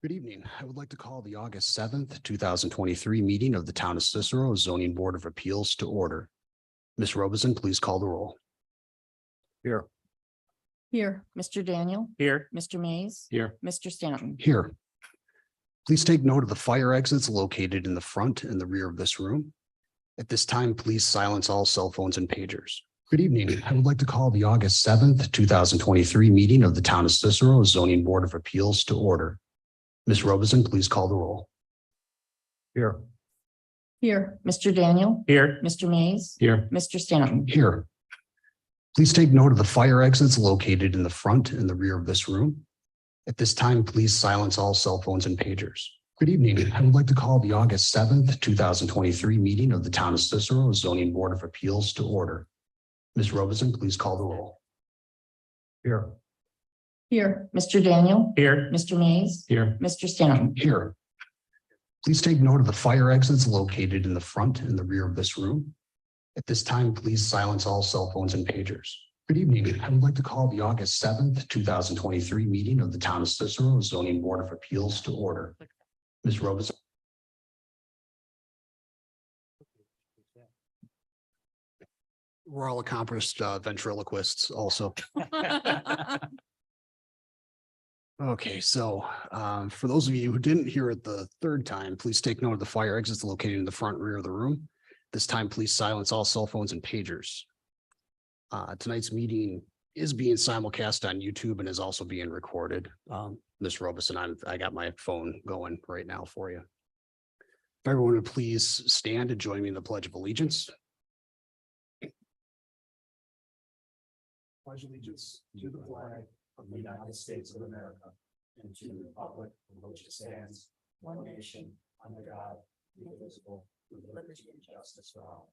Good evening. I would like to call the August 7th, 2023 meeting of the Town of Cicero Zoning Board of Appeals to order. Ms. Robeson, please call the roll. Here. Here. Mr. Daniel. Here. Mr. Mays. Here. Mr. Stanton. Here. Please take note of the fire exits located in the front and the rear of this room. At this time, please silence all cell phones and pagers. Good evening. I would like to call the August 7th, 2023 meeting of the Town of Cicero Zoning Board of Appeals to order. Ms. Robeson, please call the roll. Here. Here. Mr. Daniel. Here. Mr. Mays. Here. Mr. Stanton. Here. Please take note of the fire exits located in the front and the rear of this room. At this time, please silence all cell phones and pagers. Good evening. I would like to call the August 7th, 2023 meeting of the Town of Cicero Zoning Board of Appeals to order. Ms. Robeson, please call the roll. Here. Here. Mr. Daniel. Here. Mr. Mays. Here. Mr. Stanton. Here. Please take note of the fire exits located in the front and the rear of this room. At this time, please silence all cell phones and pagers. Good evening. I would like to call the August 7th, 2023 meeting of the Town of Cicero Zoning Board of Appeals to order. Ms. Robeson. We're all accomplished ventriloquists also. Okay, so for those of you who didn't hear it the third time, please take note of the fire exits located in the front and rear of the room. This time, please silence all cell phones and pagers. Tonight's meeting is being simulcast on YouTube and is also being recorded. Ms. Robeson, I got my phone going right now for you. If everyone would please stand and join me in the Pledge of Allegiance. Pledge allegiance to the flag of the United States of America and to the republic for which it stands, one nation, under God, indivisible, with liberty and justice for all.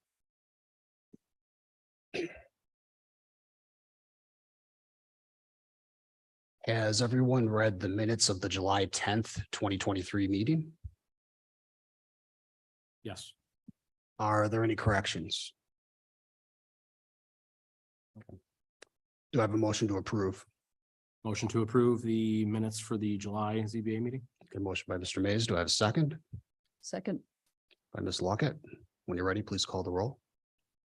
Has everyone read the minutes of the July 10th, 2023 meeting? Yes. Are there any corrections? Okay. Do I have a motion to approve? Motion to approve the minutes for the July ZBA meeting. Okay, motion by Mr. Mays. Do I have a second? Second. By Ms. Luckett. When you're ready, please call the roll.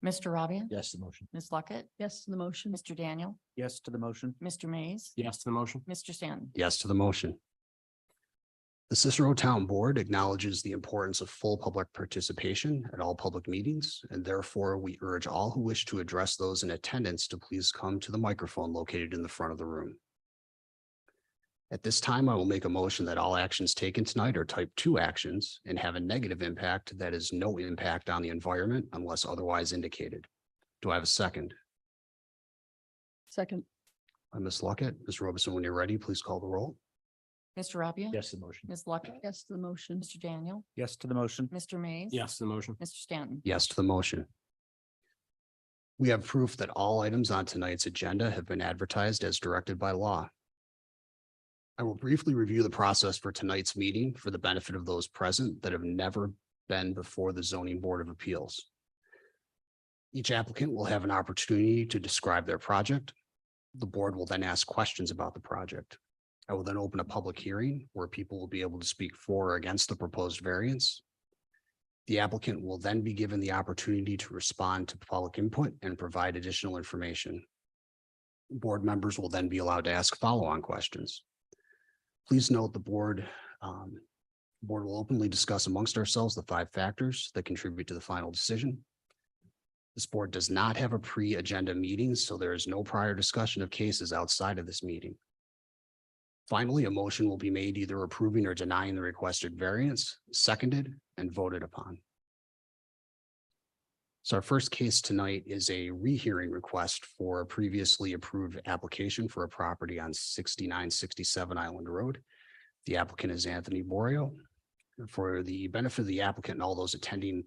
Mr. Rabia. Yes to the motion. Ms. Luckett. Yes to the motion. Mr. Daniel. Yes to the motion. Mr. Mays. Yes to the motion. Mr. Stanton. Yes to the motion. The Cicero Town Board acknowledges the importance of full public participation at all public meetings, and therefore we urge all who wish to address those in attendance to please come to the microphone located in the front of the room. At this time, I will make a motion that all actions taken tonight are type 2 actions and have a negative impact that is no impact on the environment unless otherwise indicated. Do I have a second? Second. By Ms. Luckett. Ms. Robeson, when you're ready, please call the roll. Mr. Rabia. Yes to the motion. Ms. Luckett. Yes to the motion. Mr. Daniel. Yes to the motion. Mr. Mays. Yes to the motion. Mr. Stanton. Yes to the motion. We have proof that all items on tonight's agenda have been advertised as directed by law. I will briefly review the process for tonight's meeting for the benefit of those present that have never been before the Zoning Board of Appeals. Each applicant will have an opportunity to describe their project. The board will then ask questions about the project. I will then open a public hearing where people will be able to speak for or against the proposed variance. The applicant will then be given the opportunity to respond to public input and provide additional information. Board members will then be allowed to ask follow-on questions. Please note the board will openly discuss amongst ourselves the 5 factors that contribute to the final decision. This board does not have a pre-agenda meeting, so there is no prior discussion of cases outside of this meeting. Finally, a motion will be made either approving or denying the requested variance, seconded and voted upon. So our first case tonight is a rehearing request for a previously approved application for a property on 6967 Island Road. The applicant is Anthony Borio. For the benefit of the applicant and all those attending,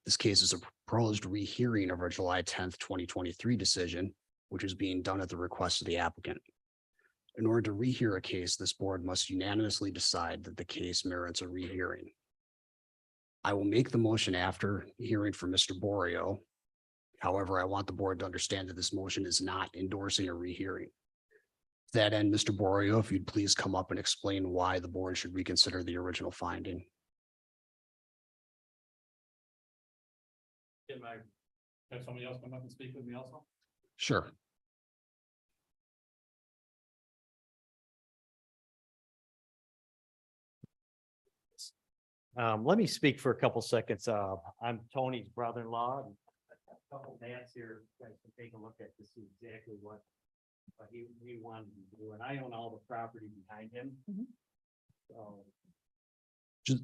this case is a proposed rehearing of our July 10th, 2023 decision, which is being done at the request of the applicant. In order to rehear a case, this board must unanimously decide that the case merits a rehearing. I will make the motion after hearing from Mr. Borio. However, I want the board to understand that this motion is not endorsing a rehearing. To that end, Mr. Borio, if you'd please come up and explain why the board should reconsider the original finding. Can I have somebody else come up and speak with me also? Sure. Let me speak for a couple seconds. I'm Tony's brother-in-law. And a couple maps here, you guys can take a look at to see exactly what he wanted to do, and I own all the property behind him. Mhm. So,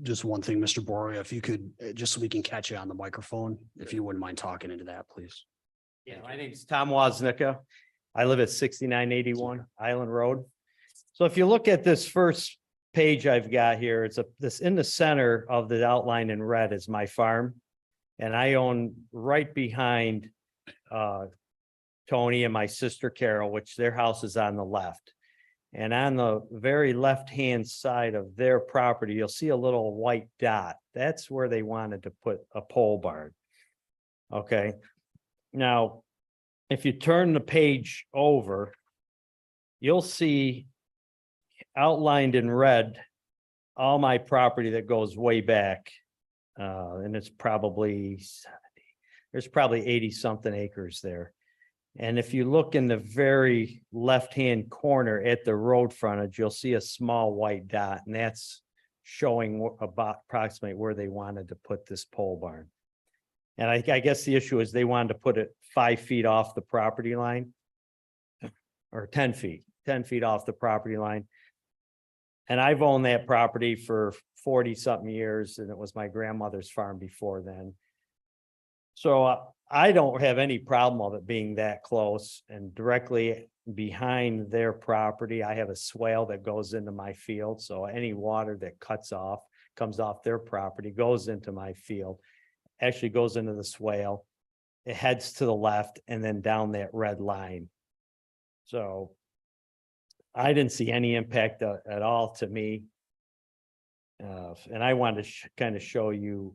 Just one thing, Mr. Borio, if you could, just so we can catch you on the microphone, if you wouldn't mind talking into that, please. yeah, my name's Tom Woznicka. I live at 6981 Island Road. So if you look at this first page I've got here, it's this in the center of the outline in red is my farm. And I own right behind Tony and my sister Carol, which their house is on the left. And on the very left-hand side of their property, you'll see a little white dot. That's where they wanted to put a pole barn. Okay. Now, if you turn the page over, you'll see outlined in red all my property that goes way back. And it's probably 70. There's probably 80 something acres there. And if you look in the very left-hand corner at the road frontage, you'll see a small white dot, and that's showing about approximately where they wanted to put this pole barn. And I guess the issue is they wanted to put it 5 feet off the property line. Or 10 feet off the property line. And I've owned that property for 40 something years, and it was my grandmother's farm before then. So I don't have any problem of it being that close, and directly behind their property, I have a swale that goes into my field. So any water that comes off their property, goes into my field, actually goes into the swale. It heads to the left and then down that red line. So I didn't see any impact at all to me. And I wanted to kind of show you,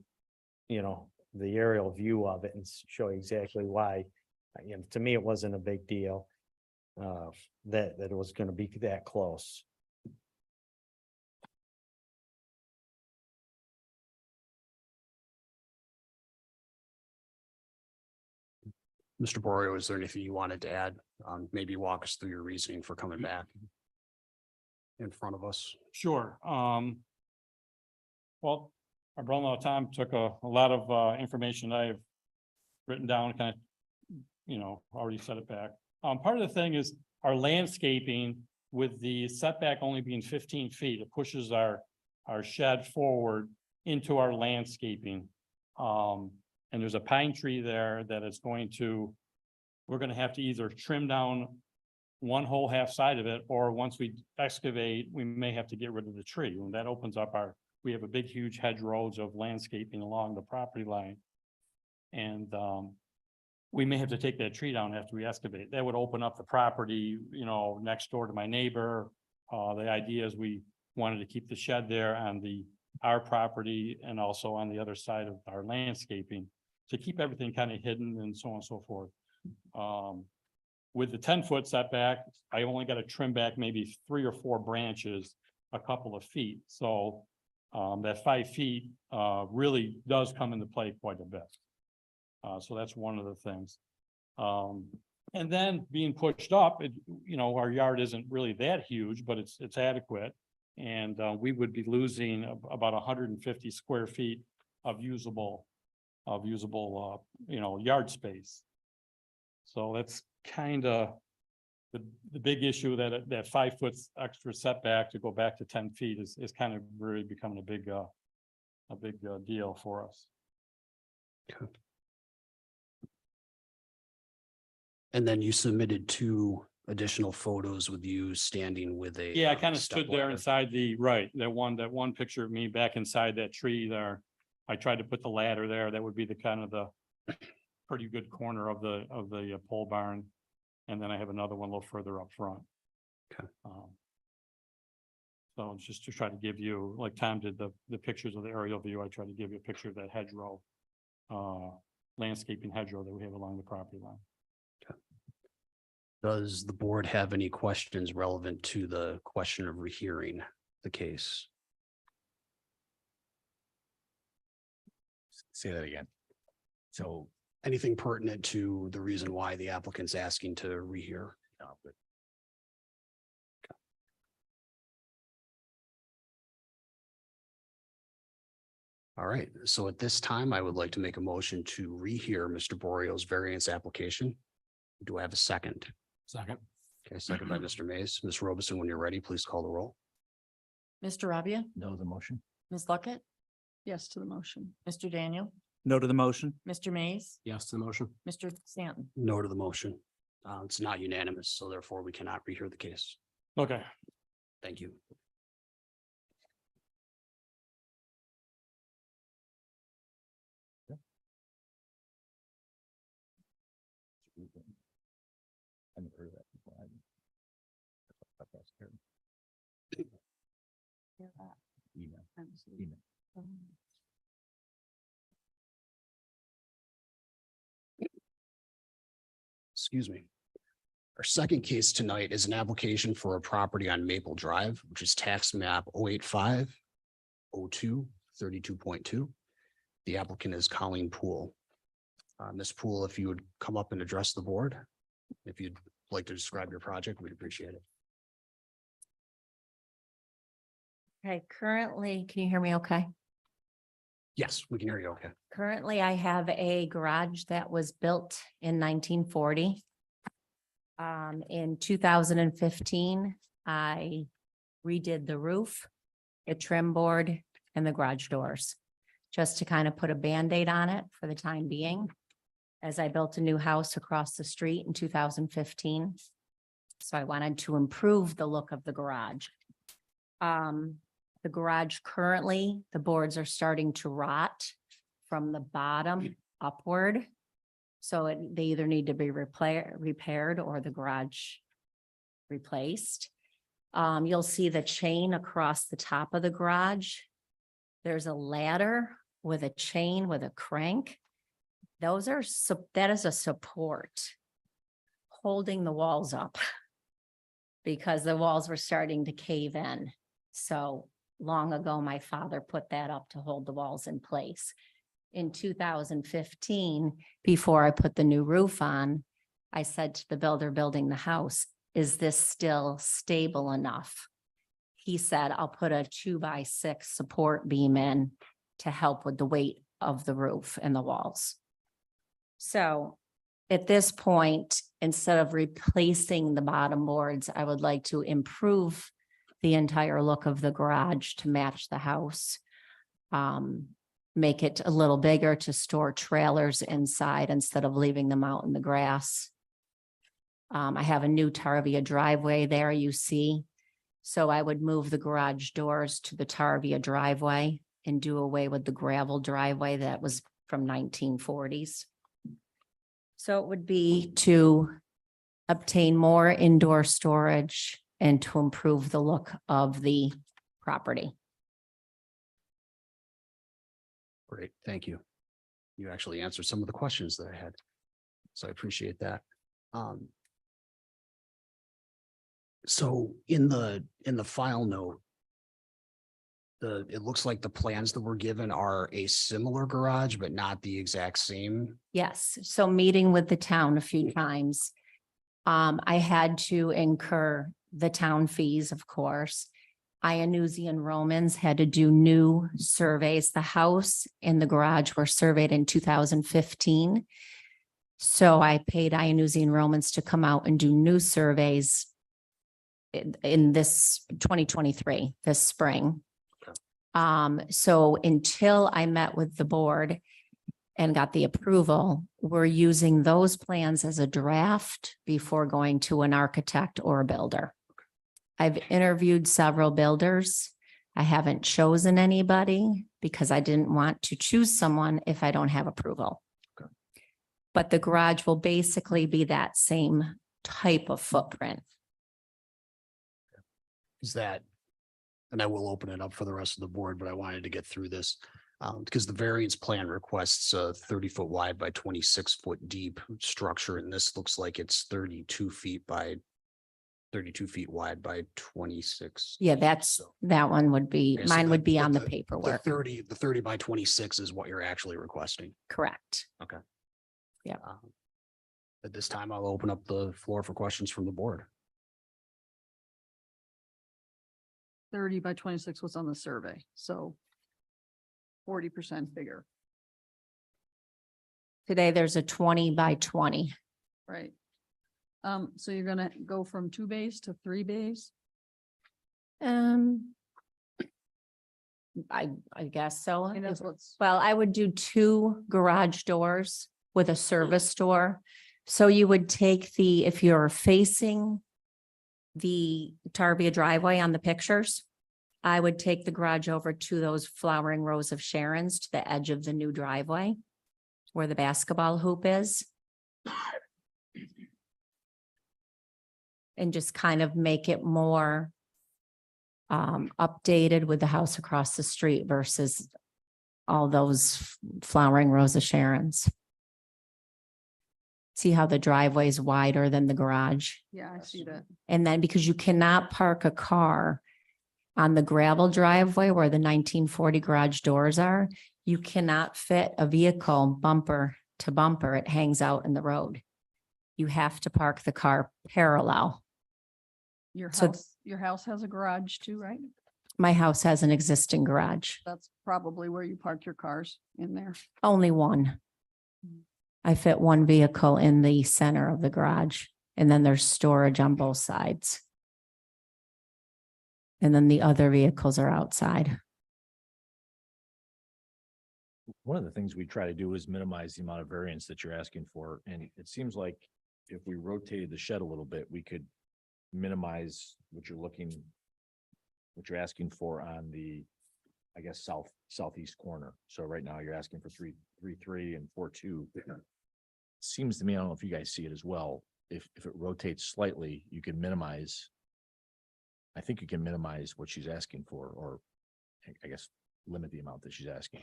the aerial view of it and show you exactly why. To me, it wasn't a big deal that it was going to be that close. Mr. Borio, is there anything you wanted to add? Maybe walk us through your reasoning for coming back in front of us. Sure. Well, our brother-in-law Tom took a lot of information I've written down, kind of, already set it back. Part of the thing is our landscaping with the setback only being 15 feet, it pushes our shed forward into our landscaping. And there's a pine tree there that is we're going to have to either trim down one whole half side of it, or once we excavate, we may have to get rid of the tree. And that opens up we have a big, huge hedgerows of landscaping along the property line. And we may have to take that tree down after we excavate. That would open up the property, next door to my neighbor. The idea is we wanted to keep the shed there on our property and also on the other side of our landscaping to keep everything kind of hidden and so on and so forth. With the 10-foot setback, I only got to trim back maybe 3 or 4 branches, a couple of feet. So that 5 feet really does come into play quite a bit. So that's one of the things. And then being pushed up, our yard isn't really that huge, but it's adequate. And we would be losing about 150 square feet of usable, yard space. So that's kind of the big issue, that 5 foot extra setback to go back to 10 feet is kind of really becoming a big deal for us. Okay. And then you submitted 2 additional photos with you standing with a. Yeah, I kind of step stood there ladder. inside that one picture of me back inside that tree there. I tried to put the ladder there. That would be the pretty good corner of the pole barn. And then I have another one a little further up front. Okay. So just to try to give you, like Tom did the pictures of the aerial view, I try to give you a picture of that hedgerow, landscaping hedgerow that we have along the property line. Does the board have any questions relevant to the question of rehearing the case? Say that again. So, Anything pertinent to the reason why the applicant's asking to rehear? no, but All right, so at this time, I would like to make a motion to rehear Mr. Borio's variance application. Do I have a second? Second. Okay, second by Mr. Mays. Ms. Robison, when you're ready, please call the roll. Mr. Rabia? no to the motion. Ms. Luckett? Yes to the motion. Mr. Daniel? No to the motion. Mr. Mays? Yes to the motion. Mr. Stanton? No to the motion. It's not unanimous, so therefore we cannot rehear the case. Okay, Thank you. I never heard of that before. I thought that's terrible. Email. Email. Excuse me. Our second case tonight is an application for a property on Maple Drive, which is tax map 085-02-32.2. The applicant is Colleen Poole. Ms. Poole, if you would come up and address the board, if you'd like to describe your project, we'd appreciate it. Okay, currently, can you hear me okay? Yes, we can hear you. Okay. Currently, I have a garage that was built in 1940. In 2015, I redid the roof, the trim board, and the garage doors, just to kind of put a Band-Aid on it for the time being, as I built a new house across the street in 2015. So I wanted to improve the look of the garage. The garage currently, the boards are starting to rot from the bottom upward. So they either need to be repaired or the garage replaced. You'll see the chain across the top of the garage. There's a ladder with a chain with a crank. That is a support holding the walls up because the walls were starting to cave in. So long ago, my father put that up to hold the walls in place. In 2015, before I put the new roof on, I said to the builder building the house, is this still stable enough? He said, I'll put a 2x6 support beam in to help with the weight of the roof and the walls. So at this point, instead of replacing the bottom boards, I would like to improve the entire look of the garage to match the house. Make it a little bigger to store trailers inside instead of leaving them out in the grass. I have a new Tarvia driveway there, you see. So I would move the garage doors to the Tarvia driveway and do away with the gravel driveway that was from 1940s. So it would be to obtain more indoor storage and to improve the look of the property. Great, thank you. You actually answered some of the questions that I had. So I appreciate that. So in the file note, it looks like the plans that were given are a similar garage, but not the exact same. Yes, so meeting with the town a few times. I had to incur the town fees, of course. Iannuzzi Romans had to do new surveys. The house and the garage were surveyed in 2015. So I paid Iannuzzi Romans to come out and do new surveys in this 2023, this spring. So until I met with the board and got the approval, we're using those plans as a draft before going to an architect or a builder. I've interviewed several builders. I haven't chosen anybody because I didn't want to choose someone if I don't have approval. Okay. But the garage will basically be that same type of footprint. Is that, and I will open it up for the rest of the board, but I wanted to get through this. Because the variance plan requests a 30-foot wide by 26-foot deep structure, and this looks like it's 32 feet by 32 feet wide by 26. Yeah, that one would be, Okay, so mine would be but on the The paperwork. 30 by 26 is what you're actually requesting. Correct. At this time, I'll open up the floor for questions from the board. 30 by 26 was on the survey, so 40% bigger, Today, there's a 20 by 20. right? So you're gonna go from 2 bays to 3 bays? I guess so. And that's what's, Well, I would do 2 garage doors with a service door. So you would take if you're facing the Tarvia driveway on the pictures, I would take the garage over to those flowering rows of Sharon's to the edge of the new driveway where the basketball hoop is. And just kind of make it more updated with the house across the street versus all those flowering rows of Sharon's. See how the driveway is wider than the garage? yeah, I see that. And then because you cannot park a car on the gravel driveway where the 1940 garage doors are, you cannot fit a vehicle bumper to bumper. It hangs out in the road. You have to park the car parallel. So- Your house has a garage too, right? My house has an existing garage, That's probably where you park your cars, in there. only one. I fit one vehicle in the center of the garage, and then there's storage on both sides. And then the other vehicles are outside. One of the things we try to do is minimize the amount of variance that you're asking for, and it seems like if we rotated the shed a little bit, we could minimize what you're asking for on the, I guess, southeast corner. So right now you're asking for 3.3 and 4.2. Seems to me, I don't know if you guys see it as well. If it rotates slightly, you can minimize. I think you can minimize what she's asking for, or I guess limit the amount that she's asking.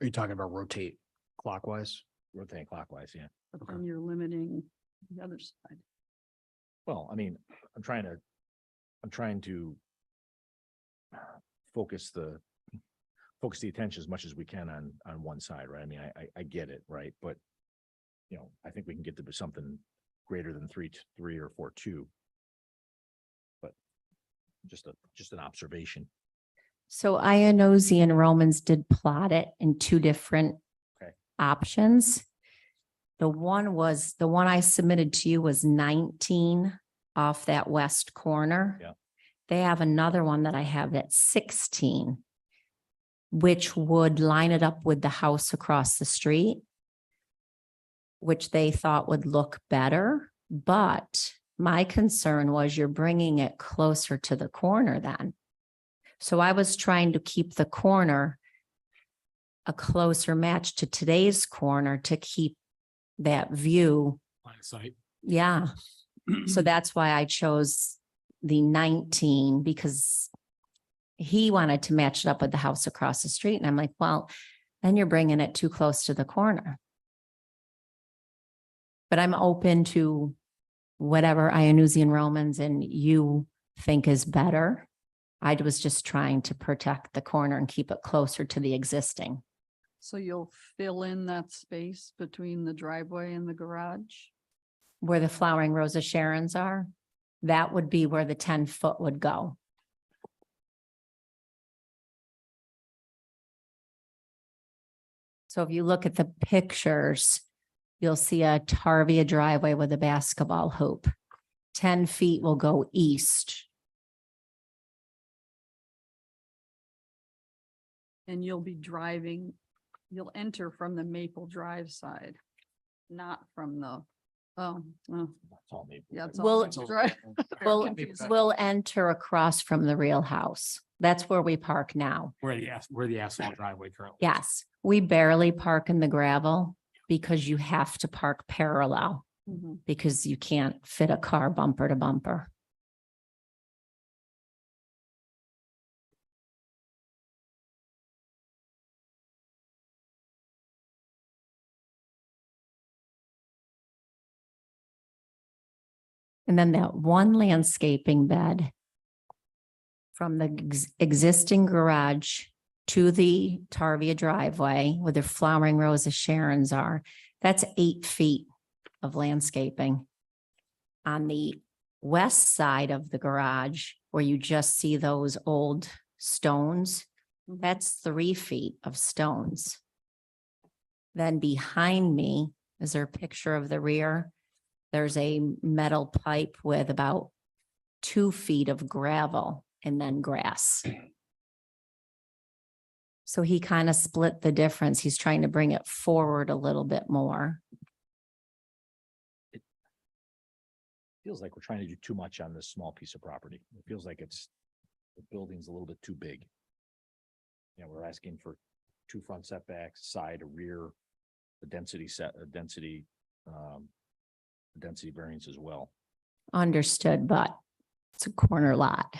Are you talking about rotate clockwise? Rotating clockwise, yeah. But then you're limiting the other side. Well, I mean, I'm trying to focus the attention as much as we can on one side, right? I mean, I get it, right? But you know, I think we can get to something greater than 3.3 or 4.2. But just an observation. So Iannozzi and Romans did plot it in 2 different Okay. options. The one I submitted to you was 19 off that west corner. Yeah. They have another one that I have that's 16, which would line it up with the house across the street, which they thought would look better. But my concern was you're bringing it closer to the corner then. So I was trying to keep the corner a closer match to today's corner to keep that view. Line of sight. Yeah. So that's why I chose the 19, because he wanted to match it up with the house across the street. And I'm like, well, then you're bringing it too close to the corner. But I'm open to whatever Iannuzzi and Romans and you think is better. I was just trying to protect the corner and keep it closer to the existing. So you'll fill in that space between the driveway and the garage? Where the flowering rows of Sharon's are, that would be where the 10-foot would go. So if you look at the pictures, you'll see a Tarvia driveway with a basketball hoop. 10 feet will go east. And you'll you'll enter from the Maple Drive side, not from the, It's all Maple. yeah. it's Well, all Maple Drive. We'll, Confusing. we'll enter across from the real house. That's where we park now. Where the asphalt driveway currently. is. Yes, we barely park in the gravel because you have to park parallel Mhm. because you can't fit a car bumper to bumper. And then that one landscaping bed from the existing garage to the Tarvia driveway where the flowering rows of Sharon's are, that's 8 feet of landscaping. On the west side of the garage, where you just see those old stones, that's 3 feet of stones. Then behind me, is there a picture of the rear? There's a metal pipe with about 2 feet of gravel and then grass. So he kind of split the difference. He's trying to bring it forward a little bit more. Feels like we're trying to do too much on this small piece of property. It feels like the building's a little bit too big. Yeah, we're asking for 2 front setbacks, side, a rear, a density variance as well. Understood, but it's a corner lot.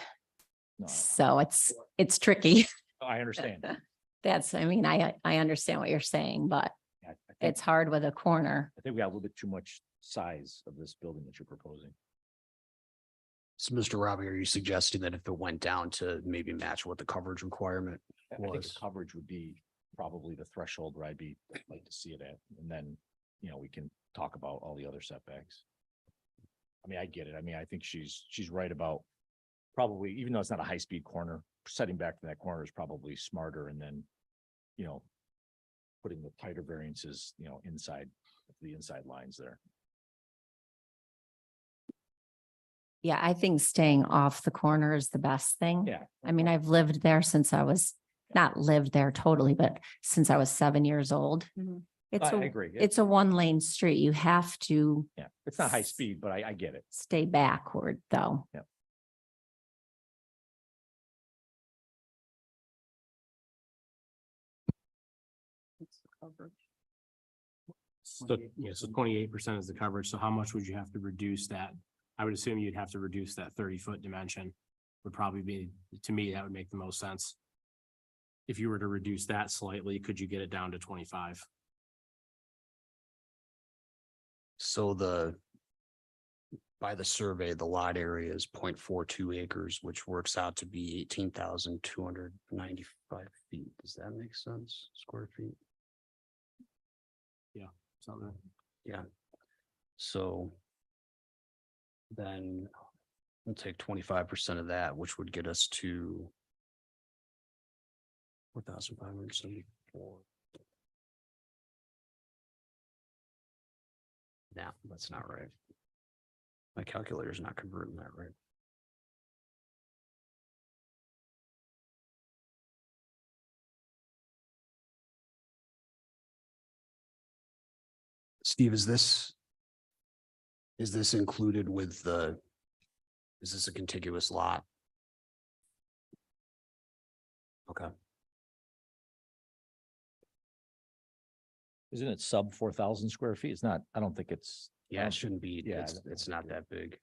No, So it's tricky. I understand. I understand what you're saying, but I think, it's hard with a corner. I think we got a little bit too much size of this building that you're proposing. So Mr. Robbie, are you suggesting that if it went down to maybe match what the coverage requirement I think the was? coverage would be probably the threshold where I'd like to see it at, and then, we can talk about all the other setbacks. I mean, I get it. I mean, I think she's right about probably, even though it's not a high-speed corner, setting back from that corner is probably smarter, and then, putting the tighter variances, inside the inside lines there. Yeah, I think staying off the corner is the best thing. Yeah. I mean, I've lived there since I was, not lived there totally, but since I was 7 years old. Mhm. It's I a, agree. it's a 1-lane street. You have to Yeah, it's not high speed, but I get it. stay backward though. It's the coverage. So, yeah, so 28% is the coverage. So how much would you have to reduce that? I would assume you'd have to reduce that 30-foot dimension would probably be, to me, that would make the most sense. If you were to reduce that slightly, could you get it down to 25? So by the survey, the lot area is 0.42 acres, which works out to be 18,295 feet. Does that make sense? Square feet? Something. Yeah. So then we'll take 25% of that, which would get us to 4,574. No, that's not right. My calculator's not converting that right. Steve, is this included with is this a contiguous lot? Okay. Isn't it sub 4,000 square feet? It's not, I don't think it's. Yeah, it shouldn't be, Yeah, it's not that big.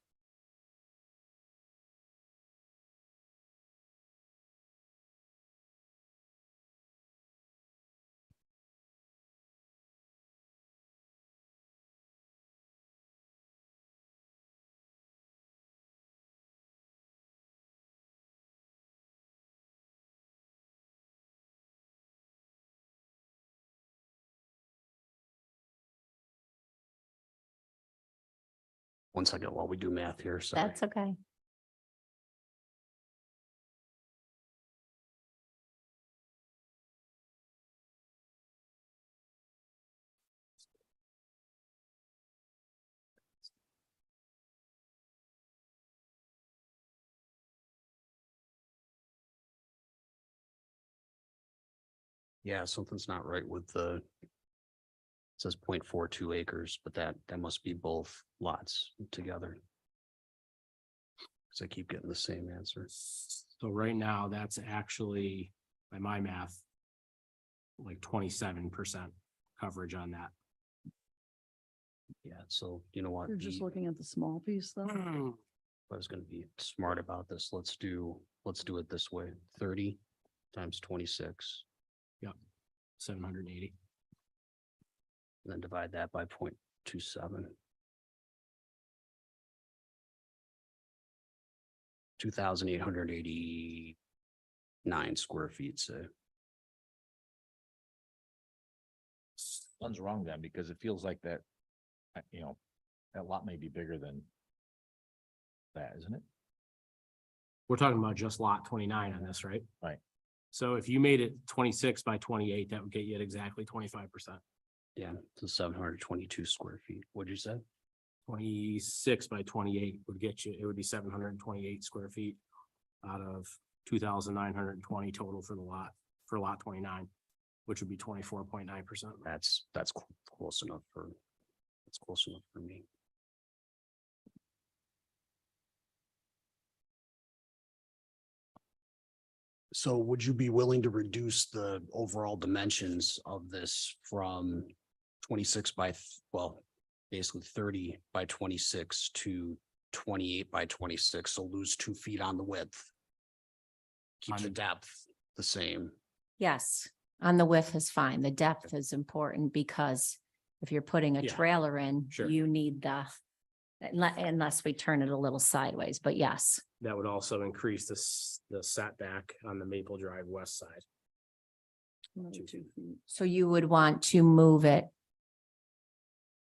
One second while we do math here, sorry. That's okay. Yeah, something's not right with it says 0.42 acres, but that must be both lots together. Cause I keep getting the same answer. So right now, that's actually, by my math, like 27% coverage on that. Yeah, so you know what? You're just looking at the small piece though. I was gonna be smart about this. Let's do it this way. 30 times 26, 780. and then divide that by 0.27. 2,889 square feet, so. Something's wrong then, because it feels like that, that lot may be bigger than that, isn't it? We're talking about just lot 29 on this, right? Right. So if you made it 26 by 28, that would get you at exactly 25%. Yeah, so 722 square feet. What'd you say? 26 by 28 would get you, it would be 728 square feet out of 2,920 total for the lot, for lot 29, which would be 24.9%. That's close enough for, that's close enough for me. So would you be willing to reduce the overall dimensions of this from 26 by, well, basically 30 by 26 to 28 by 26, so lose 2 feet on the width? Keep the On- depth the same. Yes, on the width is fine. The depth is important because if you're putting a Yeah, trailer in, sure. you need the, unless we turn it a little sideways, but yes. That would also increase the setback on the Maple Drive west side. Another 2 feet. So you would want to move it.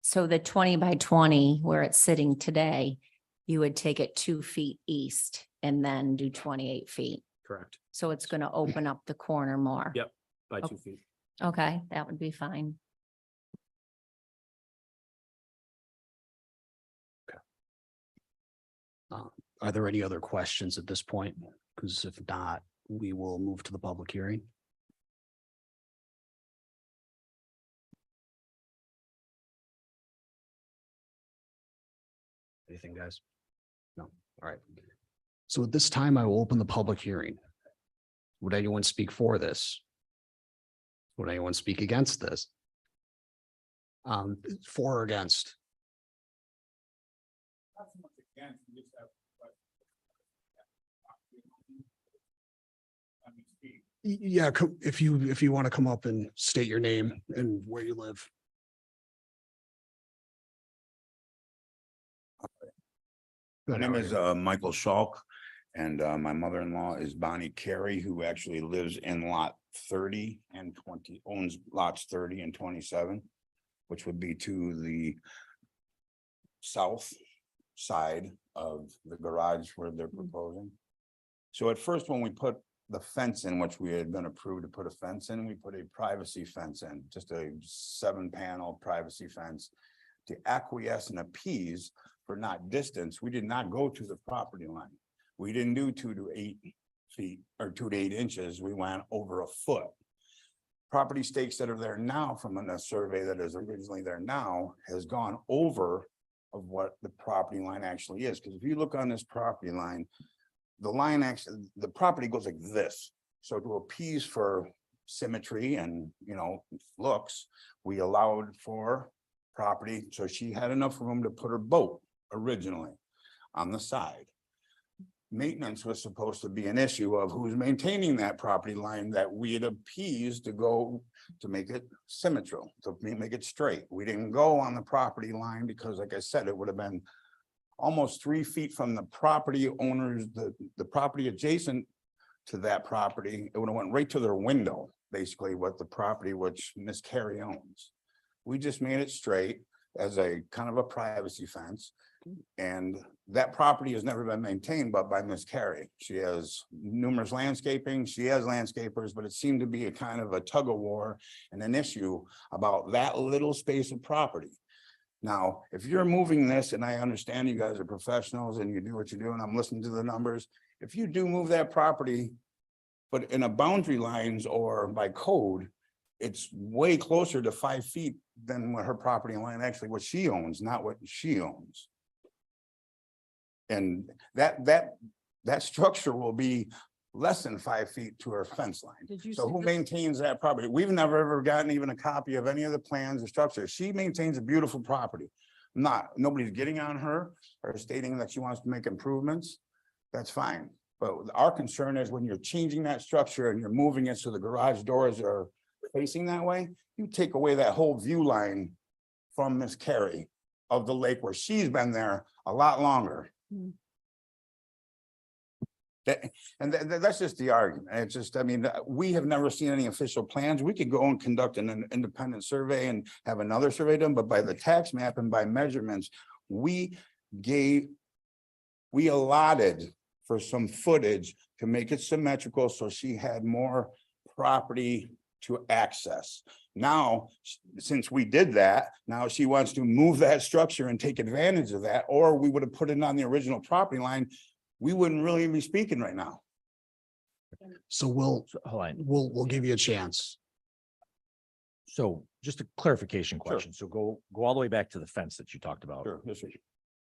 So the 20 by 20 where it's sitting today, you would take it 2 feet east and then do 28 feet. Correct. So it's going to open up the corner more. Yep. By Okay. 2 feet. Okay, that would be fine. Are there any other questions at this point? Because if not, we will move to the public hearing. Anything, guys? No, all right. So at this time, I will open the public hearing. Would anyone speak for this? Would anyone speak against this? For or against? Yeah, if you want to come up and state your name and where you live. My name is Michael Schalk, and my mother-in-law is Bonnie Carey, who actually lives in lot 30 and 20, owns lots 30 and 27, which would be to the south side of the garage where they're proposing. So at first, when we put the fence in, which we had been approved to put a fence in, we put a privacy fence in, just a 7-panel privacy fence to acquiesce and appease for not distance. We did not go to the property line. We didn't do 2 to 8 feet or 2 to 8 inches. We went over a foot. Property stakes that are there now from a survey that is originally there now has gone over of what the property line actually is. Because if you look on this property line, the line actually, the property goes like this. So to appease for symmetry and, looks, we allowed for property. So she had enough room to put her boat originally on the side. Maintenance was supposed to be an issue of who's maintaining that property line that we had appeased to go to make it symmetrical, to make it straight. We didn't go on the property line because, like I said, it would have been almost 3 feet from the property owners, the property adjacent to that property. It would have went right to their window, basically what the property which Miss Carey owns. We just made it straight as a kind of a privacy fence. And that property has never been maintained but by Miss Carey. She has numerous landscaping. She has landscapers, but it seemed to be a kind of a tug of war and an issue about that little space of property. Now, if you're moving this, and I understand you guys are professionals and you do what you do, and I'm listening to the numbers, if you do move that property, but in a boundary lines or by code, it's way closer to 5 feet than what her property line actually, what she owns, not what she owns. And that structure will be less than 5 feet to her fence line. Did you So see who this? maintains that property? We've never ever gotten even a copy of any of the plans or structures. She maintains a beautiful property. Nobody's getting on her or stating that she wants to make improvements. That's fine. But our concern is when you're changing that structure and you're moving it so the garage doors are facing that way, you take away that whole view line from Miss Carey of the lake where she's been there a lot longer. That's just the argument. It's just, I mean, we have never seen any official plans. We could go and conduct an independent survey and have another survey done, but by the tax map and by measurements, we allotted for some footage to make it symmetrical, so she had more property to access. Now, since we did that, now she wants to move that structure and take advantage of that, or we would have put it on the original property line. We wouldn't really be speaking right now. So we'll, Hold on. we'll give you a chance. So just a clarification question. So go all the way back to the fence that you talked about. Sure, yes, sir.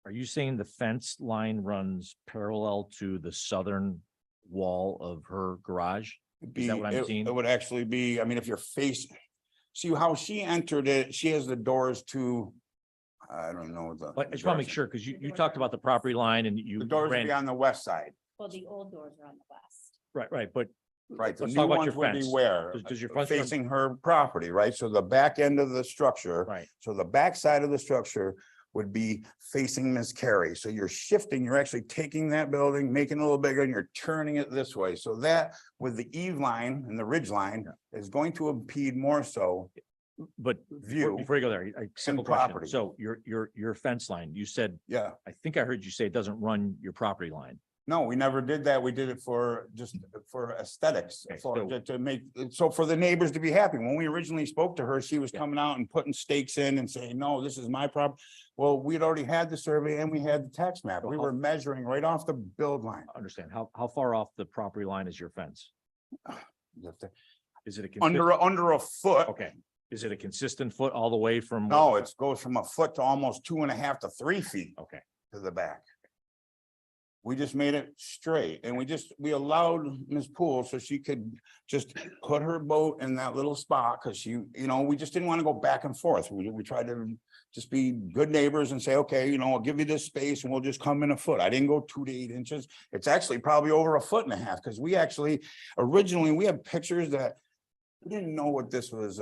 Are you saying the fence line runs parallel to the southern wall of her garage? Is that what I'm seeing? It would actually be, I mean, if you're facing, see how she entered it, she has the doors to, I don't know. But I just want to make sure, because you talked about the property line and you The doors would ran, be on the west side, Well, the old doors are on the west. right, but right? The Let's new talk about ones your would be fence. where? Does your front yard- Facing her property, right? So the back end of the structure. right, So the back side of the structure would be facing Miss Carey. So you're shifting, you're actually taking that building, making it a little bigger, and you're turning it this way. So that with the eve line and the ridge line is going to impede more so. but View before you go there, a simple question. property. So your fence line, you said, Yeah, I think I heard you say it doesn't run your property line. no, we never did that. We did it for just for aesthetics, Okay, for so- to make, so for the neighbors to be happy. When we originally spoke to her, she was Yeah. coming out and putting stakes in and saying, no, this is my problem. Well, we'd already had the survey and we had the tax map. We were measuring right off the build line. Understand, how far off the property line is your fence? Is it a? Under a foot. Okay, is it a consistent foot all the way from? No, it goes from a foot to almost 2.5 to 3 feet Okay, to the back. We just made it straight and we allowed Ms. Poole so she could just put her boat in that little spot. Cause we just didn't want to go back and forth. We tried to just be good neighbors and say, okay, I'll give you this space and we'll just come in a foot. I didn't go 2 to 8 inches. It's actually probably over 1.5 feet. Cause we actually, originally we have pictures that we didn't know what this was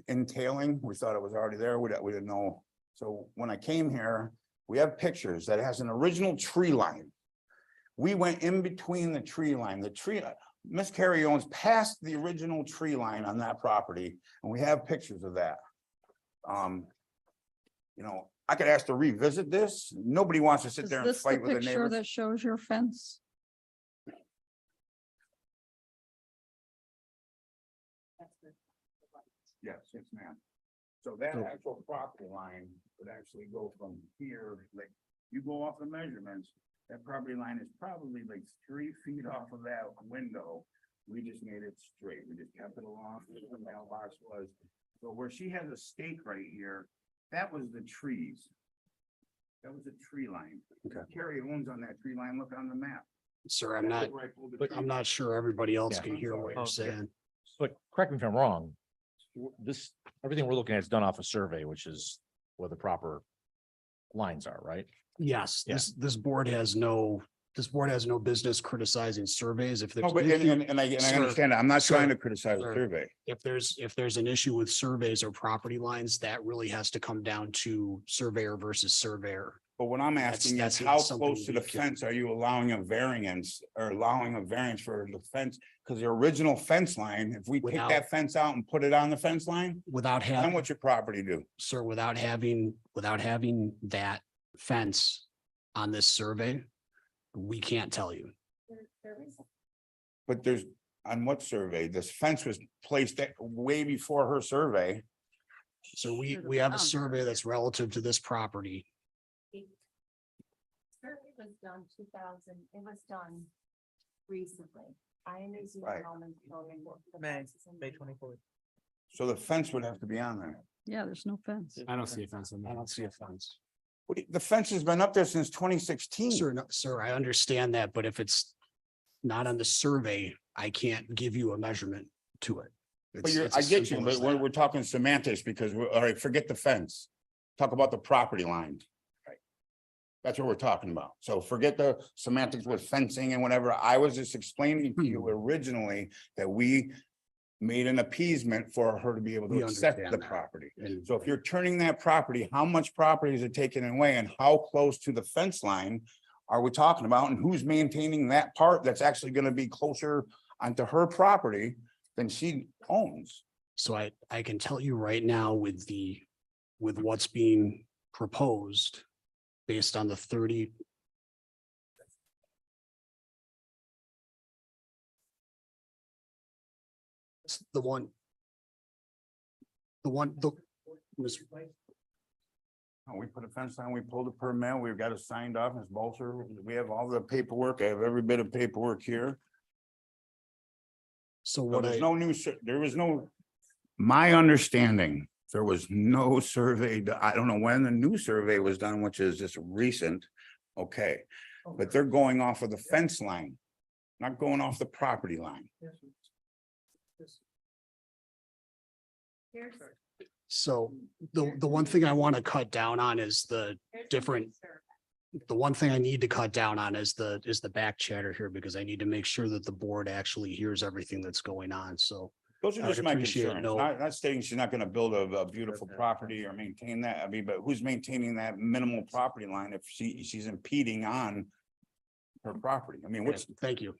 entailing. We thought it was already there. We didn't know. So when I came here, we have pictures that has an original tree line. We went in between the tree line, Miss Carey owns past the original tree line on that property, and we have pictures of that. I could ask to revisit this. Nobody wants to sit Is there and this the fight with the picture neighbors. that shows your fence? Yes, ma'am. So that actual property line would actually go from here, like, you go off the measurements, that property line is probably like 3 feet off of that window. We just made it straight. We just kept it along where the mailbox was. So where she has a stake right here, that was the trees. That was a tree line. Okay. Carrie owns on that tree line. Look on the map. Sir, That's where I pulled the tree I'm not line. sure everybody else Yeah. can hear what Oh, you're okay. saying. but correct me if I'm wrong. This, everything we're looking at is done off a survey, which is where the proper lines are, right? Yes, Yeah. this board has no business criticizing surveys. If No, there's, but an issue- and I Sir, understand that. I'm not sir, trying to criticize the sir. survey. if there's an issue with surveys or property lines, that really has to come down to surveyor versus surveyor. But what I'm asking is that's not how something close to the we can- fence are you allowing a variance or allowing a variance for the fence? Because the original fence line, if we take Without- that fence out and put it on the fence line, Without then having, what's your property do? sir, without having that fence on this survey, we can't tell you. But there's, on what survey? This fence was placed way before her survey. So we Should have have a found survey her. that's relative to this property. Survey was done 2000, it was done recently. I am using. Right. May 24th. So the fence would have to be on there. Yeah, there's no fence. I don't see a fence in I there. don't see a fence. The fence has been up there since 2016. Sir, no, sir, I understand that, but if it's not on the survey, I can't give you a measurement to it. But It's I as get you, simple but as we're that. talking semantics because all right, forget the fence. Talk about the property line. Right. That's what we're talking about. So forget the semantics with fencing and whatever. I was just explaining to you originally that we made an appeasement for her to be able We to accept understand the that. property. And So if you're turning that property, how much property is it taking away and how close to the fence line are we talking about, and who's maintaining that part that's actually gonna be closer onto her property than she owns? So I can tell you right now with what's being proposed based on the 30. It's the one. Miss- We put a fence on, we pulled a permit, we've got it signed off, Ms. Bolter, we have all the paperwork, I have every bit of paperwork here. So So what there's I, no new, there was no, my understanding, there was no survey, I don't know when the new survey was done, which is just recent. Okay, but they're going off of the fence line, not going off the property line. so the one thing I want to cut down on is the different. The one thing I need to cut down on is the back chatter here, because I need to make sure that the board actually hears everything that's going on. So Those are I would just my appreciate concerns, no- not stating she's not gonna build a beautiful property or maintain that, I mean, but who's maintaining that minimal property line if she's impeding on her property? I mean, what's, thank you.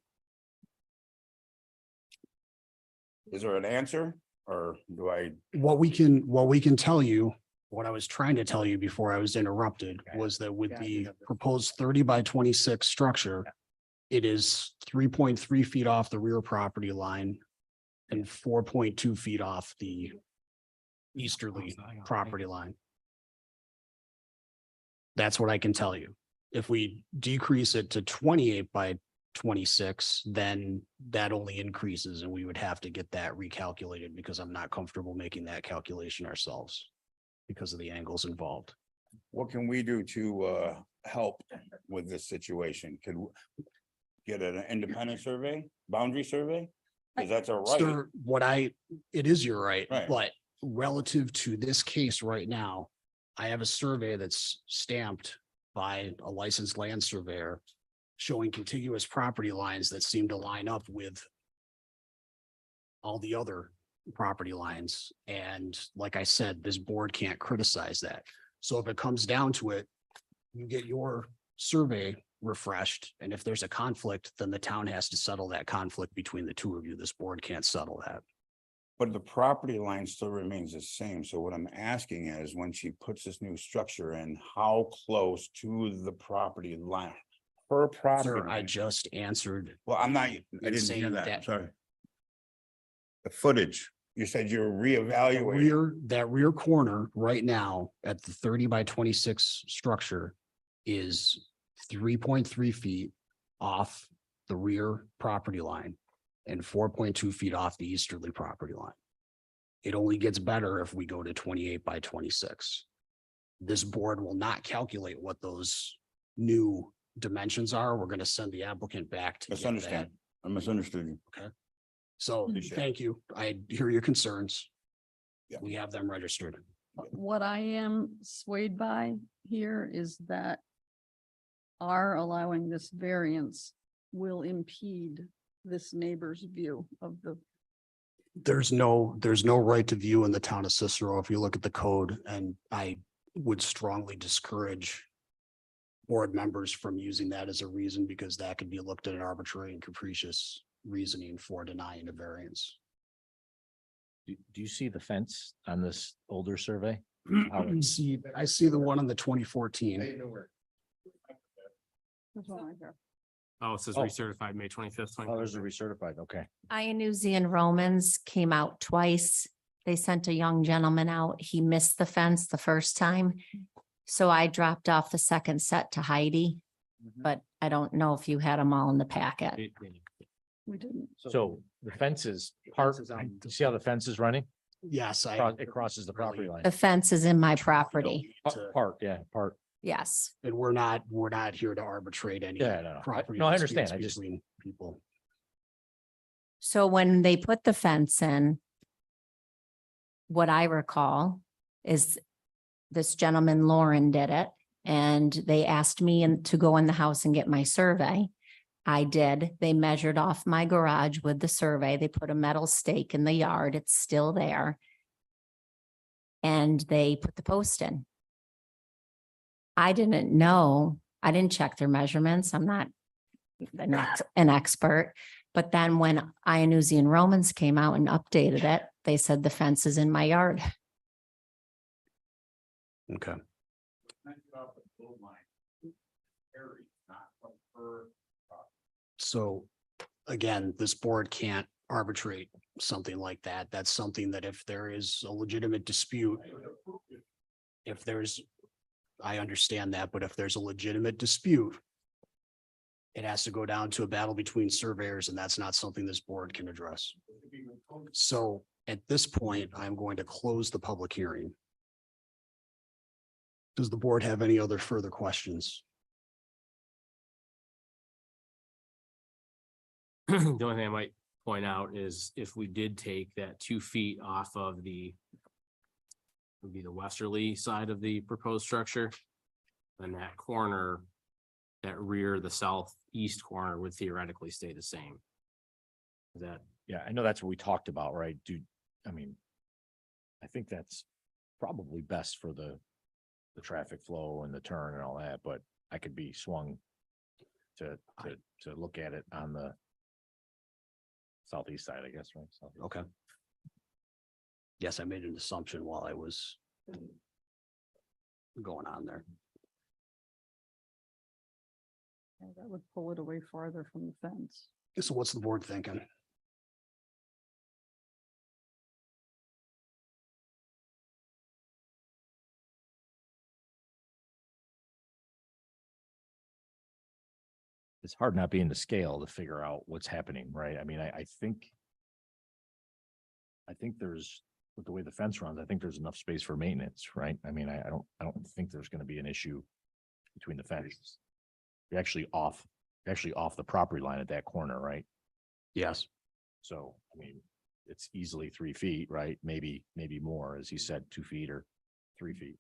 is there an answer, or do I? What we can tell you, what I was trying to tell you before I was interrupted was that with the proposed 30 by 26 structure, it is 3.3 feet off the rear property line and 4.2 feet off the easterly property line. That's what I can tell you. If we decrease it to 28 by 26, then that only increases and we would have to get that recalculated, because I'm not comfortable making that calculation ourselves because of the angles involved. What can we do to help with this situation? Could we get an independent survey, boundary survey? Because that's a right. Sir, it is your right, Right. but relative to this case right now, I have a survey that's stamped by a licensed land surveyor showing contiguous property lines that seem to line up with all the other property lines. And like I said, this board can't criticize that. So if it comes down to it, you get your survey refreshed, and if there's a conflict, then the town has to settle that conflict between the two of you. This board can't settle that. But the property line still remains the same. So what I'm asking is, when she puts this new structure in, how close to the property line? Her property. Sir, I line- just answered. Well, I'm not, I didn't hear saying that, that- sorry. The footage, you said you're The reevaluating. that rear corner right now at the 30 by 26 structure is 3.3 feet off the rear property line and 4.2 feet off the easterly property line. It only gets better if we go to 28 by 26. This board will not calculate what those new dimensions are. We're going to send the applicant back to get that. Misunderstand. I misunderstood you. So Appreciate it. thank you. I hear your concerns. Yeah. We have them registered. What I am swayed by here is that our allowing this variance will impede this neighbor's view of the, There's no right to view in the town of Cicero if you look at the code, and I would strongly discourage board members from using that as a reason, because that could be looked at an arbitrary and capricious reasoning for denying a variance. Do you see the fence on this older survey? I see the one on the 2014. that's what I hear. Oh, it says Oh. recertified May 25th. Oh, there's a recertified, okay. Iannuzzi Romans came out twice. They sent a young gentleman out. He missed the fence the first time. So I dropped off the second set to Heidi, but I don't know if you had them all in the packet. We didn't. So the fence is part, you see how the fence is running? Yes, It crosses the property line. The fence is in my property. Part, yeah, part. Yes. And we're not here to arbitrate any Yeah, no, no. property. No, I understand. disputes I just- between people. So when they put the fence in, what I recall is this gentleman, Lauren, did it. And they asked me to go in the house and get my survey. I did. They measured off my garage with the survey. They put a metal stake in the yard. It's still there. And they put the post in. I didn't know I didn't check their measurements. I'm not an expert. But then when Iannuzzi and Romans came out and updated it, they said the fence is in my yard. Okay. So again, this board can't arbitrate something like that. That's something that if there is a legitimate dispute, if there's, I understand that, but if there's a legitimate dispute, it has to go down to a battle between surveyors, and that's not something this board can address. So at this point, I'm going to close the public hearing. Does the board have any other further questions? The only thing I might point out is if we did take that 2 feet off of the would be the westerly side of the proposed structure, then that corner, that rear, the southeast corner would theoretically stay the same. Is that, Yeah, I know that's what we talked about, right? I mean, I think that's probably best for the traffic flow and the turn and all that, but I could be swung to look at it on the southeast side, I guess, right? Southeast. Okay. Yes, I made an assumption while I was going on there. Yeah, that would pull it away farther from the fence. So what's the board thinking? It's hard not being to scale to figure out what's happening, right? I mean, I think there's, with the way the fence runs, I think there's enough space for maintenance, right? I mean, I don't think there's gonna be an issue between the fences. You're actually off the property line at that corner, right? Yes. So, I mean, it's easily 3 feet, right? Maybe more, as you said, 2 feet or 3 feet.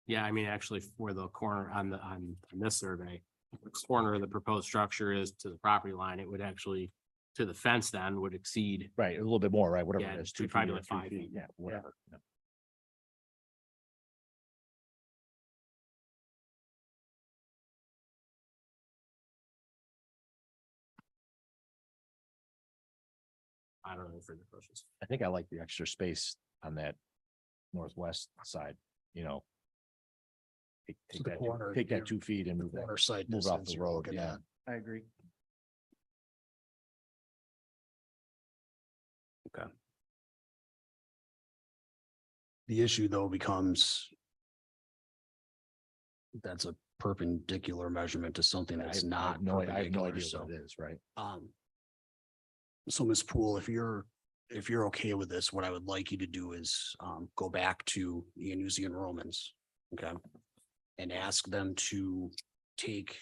yeah, I mean, actually for the corner on this survey, the corner of the proposed structure is to the property line, it would actually to the fence then would exceed. Right, a little bit more, right? Whatever Yeah, it is, it'd 2 be feet probably or like 3 5 feet, feet. yeah, whatever. Yeah. I don't know further questions. I think I like the extra space on that northwest side, you know. So Take the that, corner take here, that 2 feet and move that, Corner side move off distance the you're road, looking yeah. at. I agree. Okay. The issue though becomes that's a perpendicular measurement to something I that's have not no idea perpendicular, what so. it is, right? So Ms. Poole, if you're okay with this, what I would like you to do is go back to Iannuzzi and Romans, okay? And ask them to take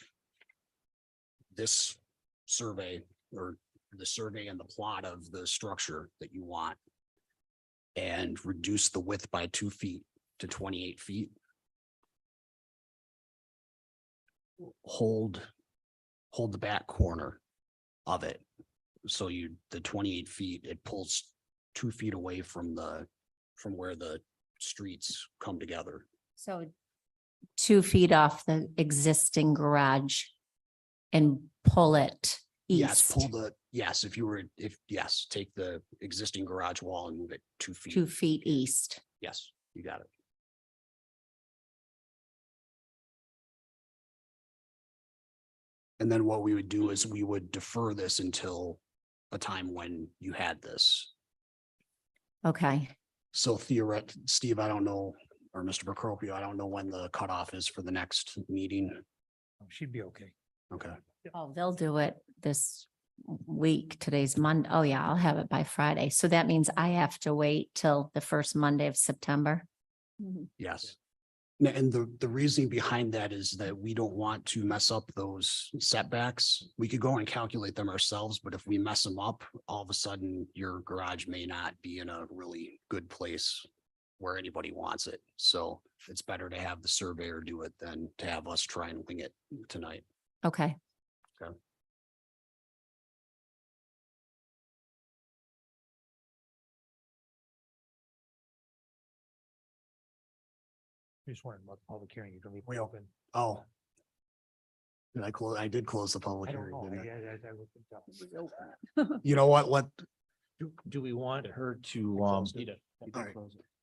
this survey or the survey and the plot of the structure that you want and reduce the width by 2 feet to 28 feet. Hold the back corner of it. So the 28 feet, it pulls 2 feet away from where the streets come together. So 2 feet off the existing garage and pull it Yes, east, yes, take the existing garage wall and move it 2 feet. 2 feet east. Yes, you got it. And then what we would do is we would defer this until a time when you had this. Okay. So Steve, I don't know, or Mr. Procopio, I don't know when the cutoff is for the next meeting. She'd be okay. Okay, Oh, they'll do it this week. Today's Monday. Oh, yeah, I'll have it by Friday. So that means I have to wait till the first Monday of September. Mhm. yes. And the reasoning behind that is that we don't want to mess up those setbacks. We could go and calculate them ourselves, but if we mess them up, all of a sudden your garage may not be in a really good place where anybody wants it. So it's better to have the surveyor do it than to have us try and wing it tonight. Okay. Okay. Just wondering about the public hearing, you're gonna leave We it open. open. Oh. Did I close? I did close the public I don't hearing. know. didn't I? I looked it up. You know what? Do we want her to, Need it. all right.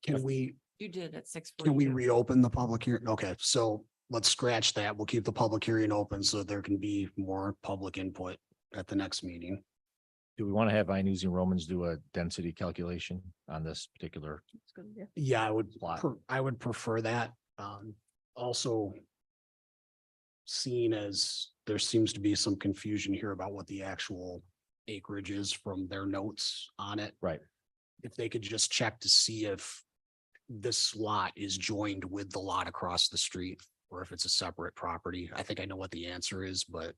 Can we, You did at 6:42. can we reopen the public hearing? Okay, so let's scratch that. We'll keep the public hearing open so there can be more public input at the next meeting. do we want to have Inez and Romans do a density calculation on this particular? It's good, yeah. Yeah, Lot. I would prefer that. Also. Seeing as there seems to be some confusion here about what the actual acreage is from their notes on it. Right. If they could just check to see if this lot is joined with the lot across the street, or if it's a separate property. I think I know what the answer is, but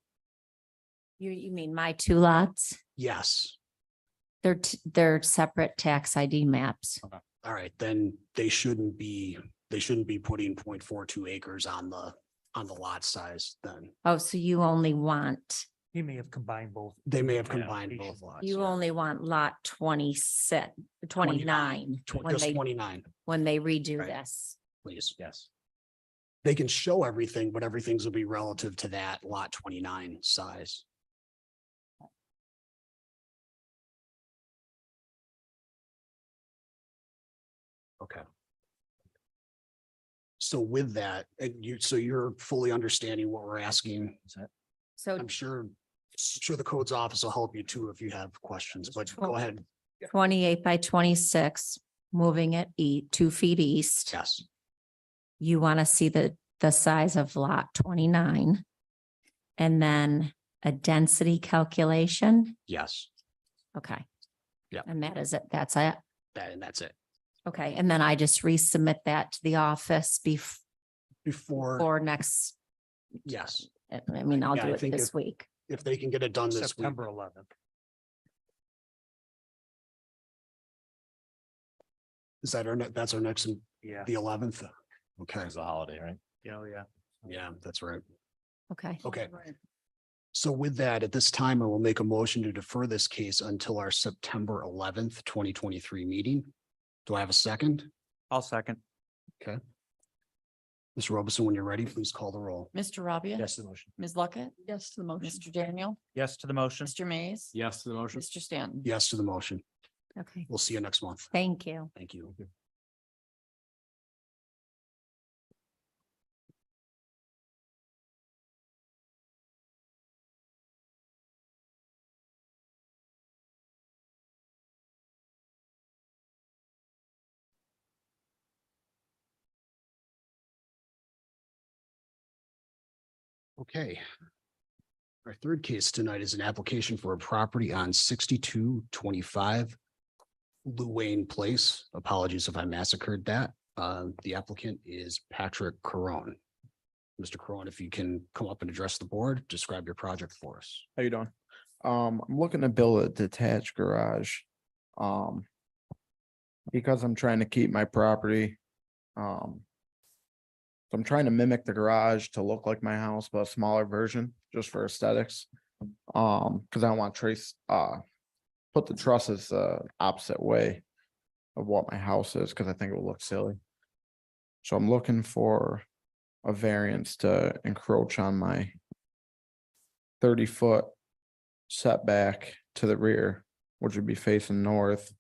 You mean my two lots? yes. They're separate tax ID maps. All right, then they shouldn't be putting 0.42 acres on the lot size then. Oh, so you only want, He may have combined both. They may have Yeah. combined both lots. you only want lot 29 when Just they, 29, when they redo Right. this. please. Yes. They can show everything, but everything's will be relative to that lot 29 size. Okay. So with that, so you're fully understanding what we're asking. Is that- So I'm sure the codes office will help you too if you have questions, but go ahead. 28 by 26, moving it 2 feet east. Yes, You want to see the size of lot 29. And then a density calculation. yes, Okay. Yeah. And that is it. That's it. that's it. Okay. And then I just resubmit that to the office Before, before next, yes, I mean, I'll Yeah, do I it think this week. if they can get it done this week. September 11th. Is that that's our next, Yeah. the 11th? Okay, It's a holiday, right? Yeah, yeah. yeah, that's right. Okay. Okay. So with that, at this time, I will make a motion to defer this case until our September 11th, 2023 meeting. Do I have a second? I'll second. Okay. Ms. Robison, when you're ready, please call the roll. Mr. Rabia? Yes, to the motion. Ms. Luckett? Yes, to the motion. Mr. Daniel? Yes to the motion. Mr. Mays? Yes to the motion. Mr. Stanton? Yes to the motion. Okay. We'll see you next month. Thank you. Thank you. Okay. Our third case tonight is an application for a property on 6225 Luane Place. Apologies if I massacred that. The applicant is Patrick Caron. Mr. Caron, if you can come up and address the board, describe your project for us. How you doing? I'm looking to build a detached garage. Because I'm trying to keep my property. So I'm trying to mimic the garage to look like my house, but a smaller version, just for aesthetics. Because I don't want to put the trusses opposite way of what my house is, because I think it will look silly. So I'm looking for a variance to encroach on my 30-foot setback to the rear, which would be facing north.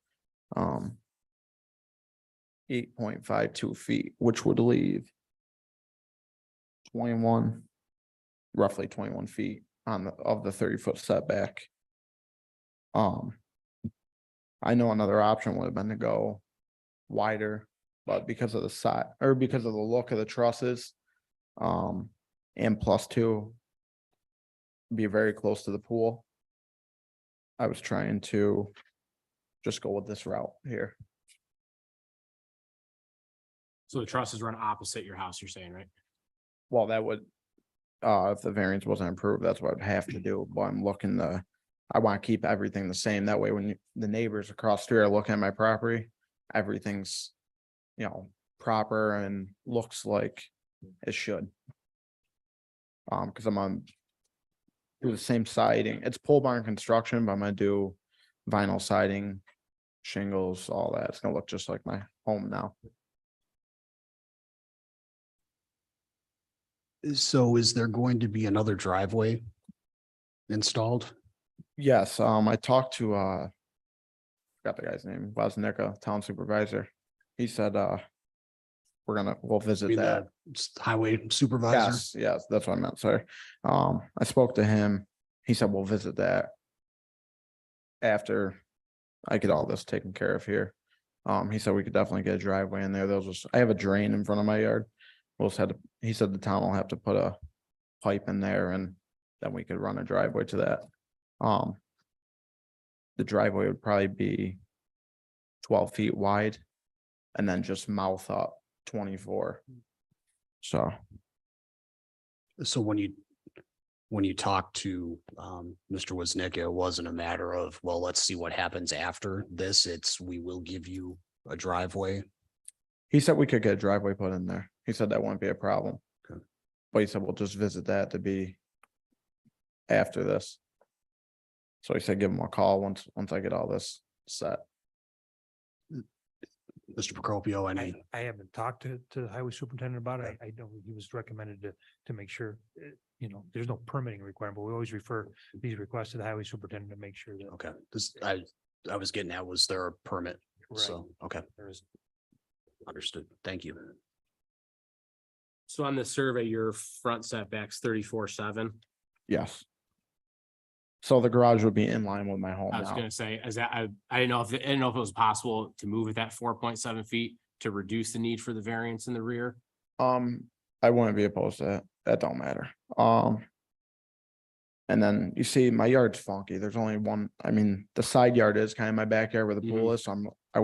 8.52 feet, which would leave 21, roughly 21 feet on the 30-foot setback. I know another option would have been to go wider, but because of the side, or because of the look of the trusses, and +2, be very close to the pool. I was trying to just go with this route here. So the trusses run opposite your house, you're saying, right? Well, that would, if the variance wasn't approved, that's what I'd have to do, but I'm looking I want to keep everything the same. That way, when the neighbors across the street are looking at my property, everything's, proper and looks like it should. Because I'm on do the same siding. It's pole barn construction, but I'm gonna do vinyl siding, shingles, all that. It's gonna look just like my home now. So is there going to be another driveway installed? Yes, I talked to, forgot the guy's name, Woznicka, town supervisor. He said, we'll I visit mean, that. the highway supervisor? Yes, yes, that's what I meant, sorry. I spoke to him. He said we'll visit that after I get all this taken care of here. He said we could definitely get a driveway in there. Those was, I have a drain in front of my yard. We'll just had to, he said the town will have to put a pipe in there and then we could run a driveway to that. The driveway would probably be 12 feet wide and then just mouth up 24. So, So when you talk to Mr. Wisnick, it wasn't a matter of, well, let's see what happens after this. It's, we will give you a driveway. he said we could get a driveway put in there. He said that wouldn't be a problem. Okay. But he said we'll just visit that to be after this. So he said, give him a call once I get all this set. Mr. Procopio, any? I haven't talked to the highway superintendent about it. I know he was recommended to make sure, there's no permitting requirement, but we always refer these requests to the highway superintendent to make sure that. Okay, this, I was getting at, was there a permit? So, okay, There is. understood. Thank you. So on the survey, your front setback's 34.7. Yes. So the garage would be in line with my home I was now. gonna say, is that, I didn't know if, I didn't know if it was possible to move it that 4.7 feet to reduce the need for the variance in the rear. I wouldn't be opposed to that. That don't matter. And then you see my yard's funky. There's only one, I mean, the side yard is kind of my backyard where the pool is. So I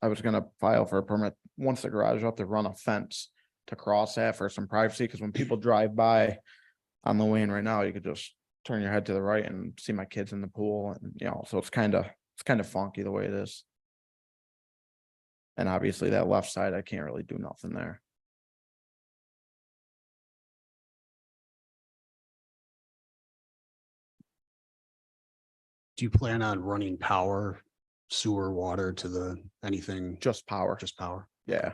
was gonna file for a permit once the garage is up to run a fence to cross that for some privacy, because when people drive by on the lane right now, you could just turn your head to the right and see my kids in the pool, and so it's kind of funky the way it is. And obviously that left side, I can't really do nothing there. Do you plan on running power, sewer, water to the, anything, Just power. just power? Yeah.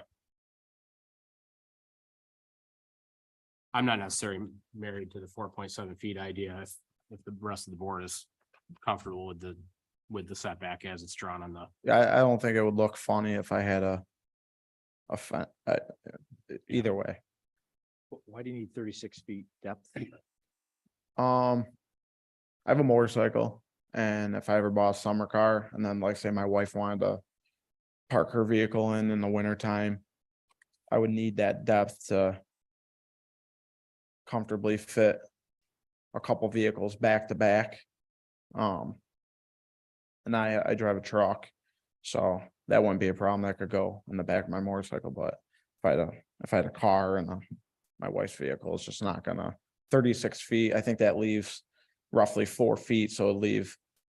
I'm not necessarily married to the 4.7 feet idea. If the rest of the board is comfortable with the setback as it's drawn on the. Yeah, I don't think it would look funny if I had a either way. Why do you need 36 feet depth? I have a motorcycle, and if I ever bought a summer car, and then like say my wife wanted to park her vehicle in the winter time, I would need that depth to comfortably fit a couple vehicles back to back. And I drive a truck, so that wouldn't be a problem. That could go in the back of my motorcycle. But if I had a car and my wife's vehicle, it's just not gonna. 36 feet, I think that leaves roughly 4 feet, so it'll leave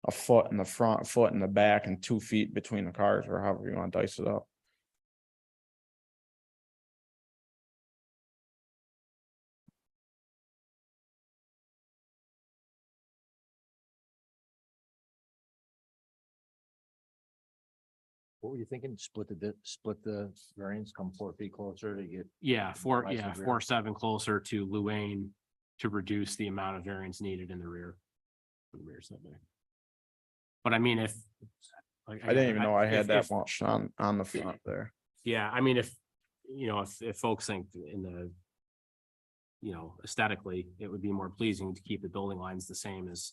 a foot in the front, a foot in the back, and 2 feet between the cars, or however you want to dice it up. What were you thinking? Split the variance, come 4 feet closer to get. Yeah, Rise the rear. 4.7 closer to Luane to reduce the amount of variance needed in the rear. For the rear setback. But I mean, if. like, I didn't even know I if- had that if- much on the front there. Yeah, I mean, if folks think in the. Aesthetically, it would be more pleasing to keep the building lines the same as.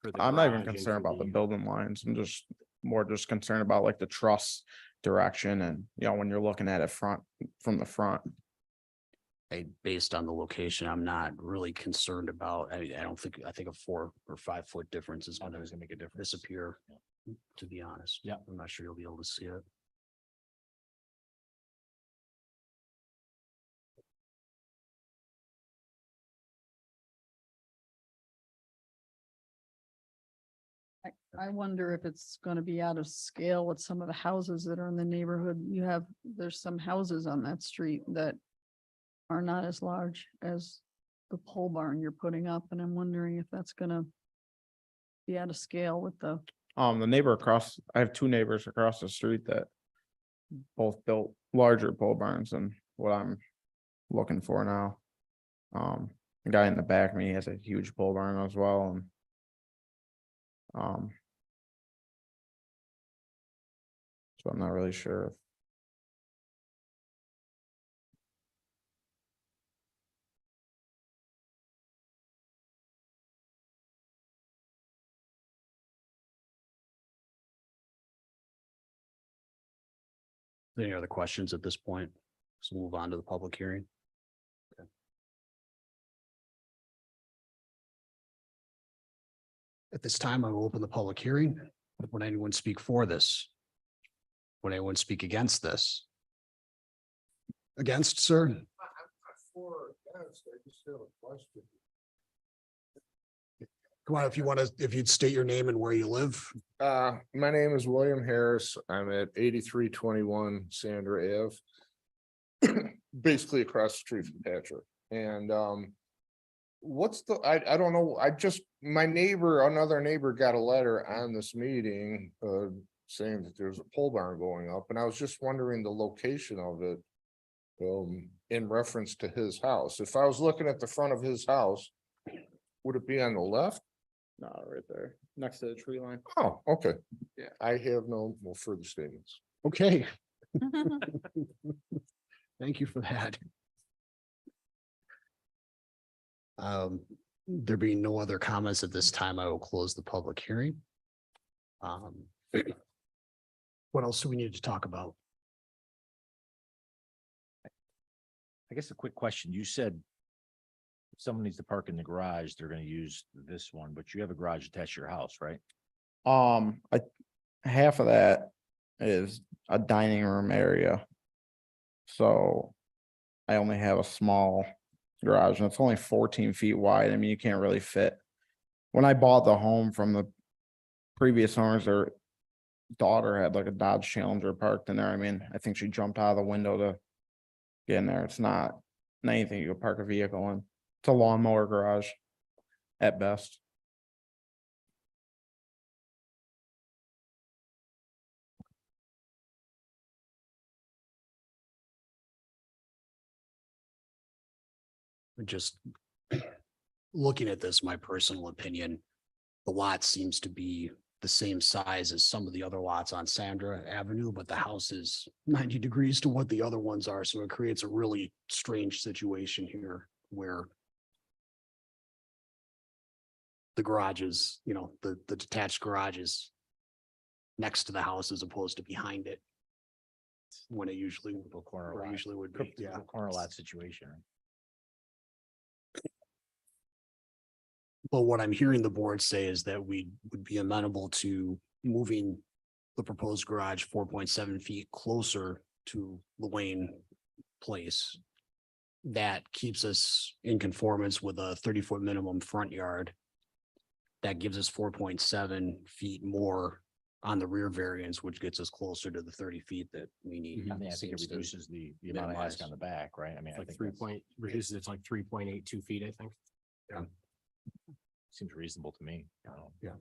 for the I'm not even garage and concerned for about the building lines. I'm just more concerned about like the truss direction, and when you're looking at it from the front. Based on the location, I'm not really concerned about, I think a 4 or 5 foot difference is gonna make a difference. Disappear, to be honest. Yeah. I'm not sure you'll be able to see it. I wonder if it's gonna be out of scale with some of the houses that are in the neighborhood. There's some houses on that street that are not as large as the pole barn you're putting up, and I'm wondering if that's gonna be out of scale with the, The neighbor across, I have 2 neighbors across the street that both built larger pole barns than what I'm looking for now. The guy in the back of me has a huge pole barn as well, and so I'm not really sure. Any other questions at this point? So move on to the public hearing. Okay. At this time, I will open the public hearing. Would anyone speak for this? Would anyone speak against this? Against, sir? Come on, if you want to, if you'd state your name and where you live. My name is William Harris. I'm at 8321 Sandra Ave. Basically across the street from Patrick. And what's the, I don't know, my neighbor, another neighbor got a letter on this meeting saying that there's a pole barn going up, and I was just wondering the location of it in reference to his house. If I was looking at the front of his house, would it be on the left? No, right there, next to the tree line. Oh, okay. Yeah, I have no more further statements. Okay. Thank you for that. There being no other comments at this time, I will close the public hearing. What else do we need to talk about? I guess a quick question. You said if someone needs to park in the garage, they're gonna use this one, but you have a garage attached to your house, right? Half of that is a dining room area. So I only have a small garage, and it's only 14 feet wide. I mean, you can't really fit. When I bought the home from the previous owners, their daughter had like a Dodge Challenger parked in there. I mean, I think she jumped out of the window to get in there. It's not anything you could park a vehicle in. It's a lawnmower garage at best. Just looking at this, my personal opinion, the lot seems to be the same size as some of the other lots on Sandra Avenue, but the house is 90 degrees to what the other ones are. So it creates a really strange situation here where the garages, you know, the detached garages next to the house as opposed to behind it. When it usually, Little corner where it lot. usually would be, yeah. Corner lot situation. Right? But what I'm hearing the board say is that we would be amenable to moving the proposed garage 4.7 feet closer to Luane Place. That keeps us in conformance with a 30-foot minimum front yard. That gives us 4.7 feet more on the rear variance, which gets us closer to the 30 feet that we need. I mean, I think it Seems to reduces the amount of ask minimize. on the back, right? I mean, I Like think three that's- point, reduces it to like 3.82 feet, I think. seems reasonable to me. I don't know.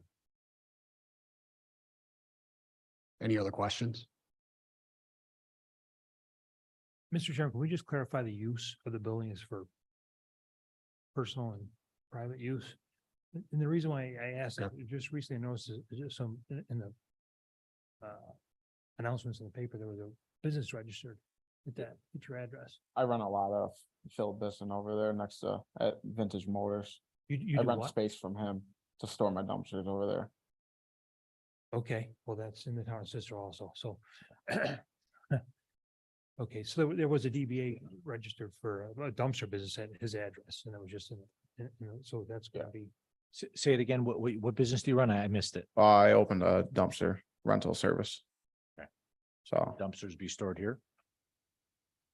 Any other questions? Mr. Chairman, can we just clarify the use of the building is for personal and private use? And the reason why I asked that, just recently noticed just some in the announcements in the paper, there was a business registered at your address. I run a lot of Phil Bisson over there next to at Vintage Motors. You I do rent what? space from him to store my dumpsters over there. Okay, well, that's in the town of Cicero also, so. Okay, so there was a DBA registered for a dumpster business at his address, and it was just so that's gonna be. Say it again. What business do you run? I missed it. I opened a dumpster rental service. Okay. So, Dumpsters be stored here?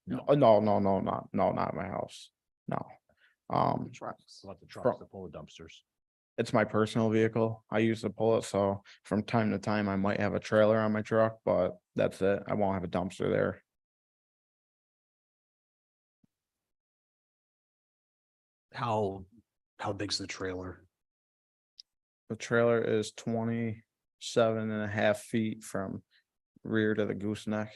no, not my house. No. Trucks. Let the trucks From- to pull the dumpsters. It's my personal vehicle. I use to pull it, so from time to time I might have a trailer on my truck, but that's it. I won't have a dumpster there. How big's the trailer? The trailer is 27.5 feet from rear to the gooseneck.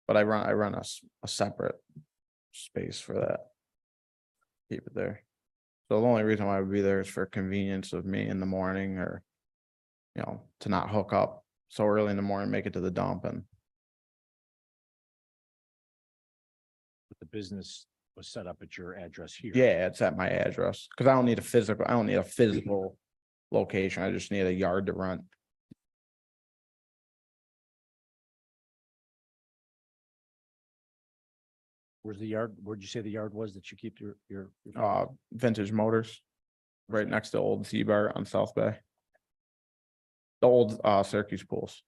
But I run a separate space for that. Keep it there. So the only reason why I would be there is for convenience of me in the morning or, you know, to not hook up so early in the morning, make it to the dump and But the business was set up at your address here. yeah, it's at my address. Cause I don't need a physical location. I just need a yard to rent. Where's the yard? Where'd you say the yard was that you keep your? Vintage Motors. Right next to old Z-Bar on South Bay. The old Syracuse pools.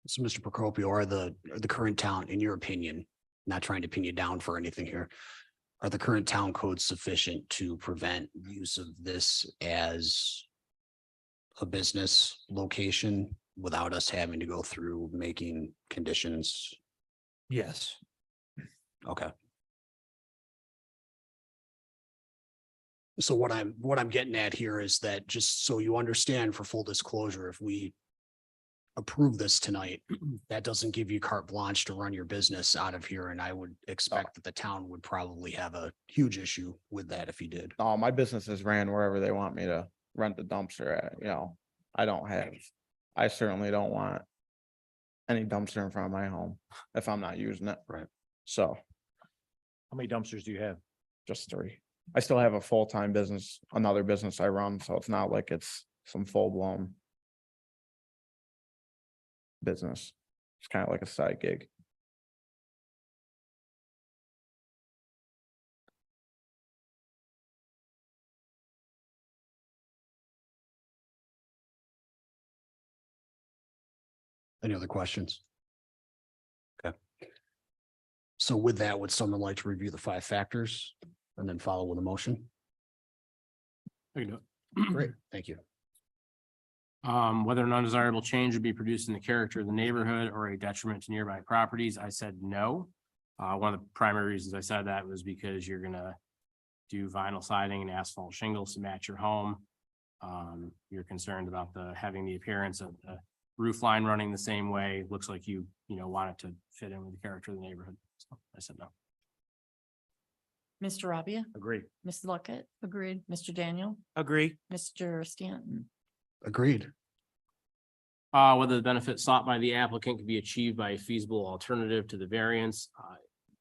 So Mr. Procopio, are the current town, in your opinion, not trying to pin you down for anything here, are the current town codes sufficient to prevent use of this as a business location without us having to go through making conditions? Yes. Okay. So what I'm getting at here is that, just so you understand, for full disclosure, if we approve this tonight, that doesn't give you carte blanche to run your business out of here. And I would expect that the town would probably have a huge issue with that if you did. No, my business is ran wherever they want me to rent the dumpster at, you know. I certainly don't want any dumpster in front of my home if I'm not using it. Right. So How many dumpsters do you have? just 3. I still have a full-time business, another business I run, so it's not like it's some full-blown business. It's kind of like a side gig. Any other questions? Okay. So with that, would someone like to review the 5 factors and then follow with a motion? I can do it. Great, thank you. Whether an undesirable change would be produced in the character of the neighborhood or a detriment to nearby properties, I said no. One of the primary reasons I said that was because you're gonna do vinyl siding and asphalt shingles to match your home. You're concerned about having the appearance of the roof line running the same way. Looks like you want it to fit in with the character of the neighborhood. So I said no. Mr. Rabia, Agree. Ms. Luckett, Agreed. Mr. Daniel, Agree. Mr. Stanton. Agreed. Whether the benefit sought by the applicant could be achieved by a feasible alternative to the variance.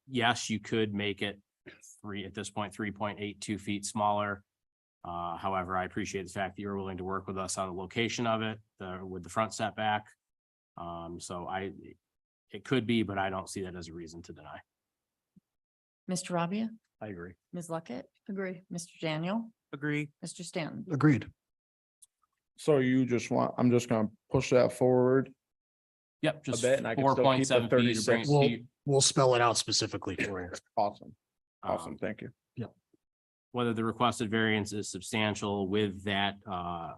Yes, you could make it 3.82 feet smaller. However, I appreciate the fact that you're willing to work with us on the location of it, with the front setback. It could be, but I don't see that as a reason to deny. Mr. Rabia, I agree. Ms. Luckett, Agree. Mr. Daniel, Agree. Mr. Stanton. Agreed. So you just I'm just gonna push that forward. Yep, just bet, and I can still keep the 4.7 feet to bring it 36. to We'll, you. we'll spell it out specifically for you. Awesome. Awesome. Um, Thank you. Whether the requested variance is substantial with that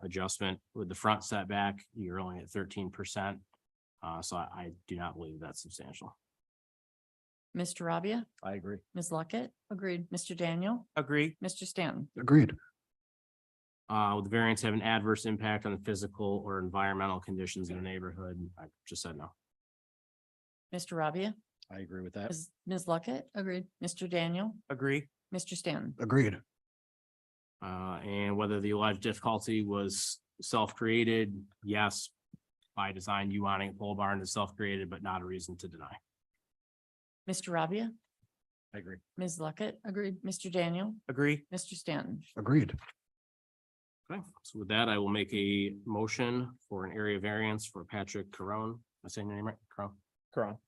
adjustment with the front setback, you're only at 13%. So I do not believe that's substantial. Mr. Rabia, I agree. Ms. Luckett, Agreed. Mr. Daniel, Agree. Mr. Stanton. Agreed. Would the variance have an adverse impact on the physical or environmental conditions in the neighborhood? I just said no. Mr. Rabia, I agree with that. Ms. Luckett, Agreed. Mr. Daniel, Agree. Mr. Stanton. Agreed. And whether the alleged difficulty was self-created, yes. By design, you wanting a pole barn is self-created, but not a reason to deny. Mr. Rabia, I agree. Ms. Luckett, Agreed. Mr. Daniel, Agree. Mr. Stanton. Agreed. Okay, so with that, I will make a motion for an area variance for Patrick Caron. Am I saying your name right? Caron. Correct.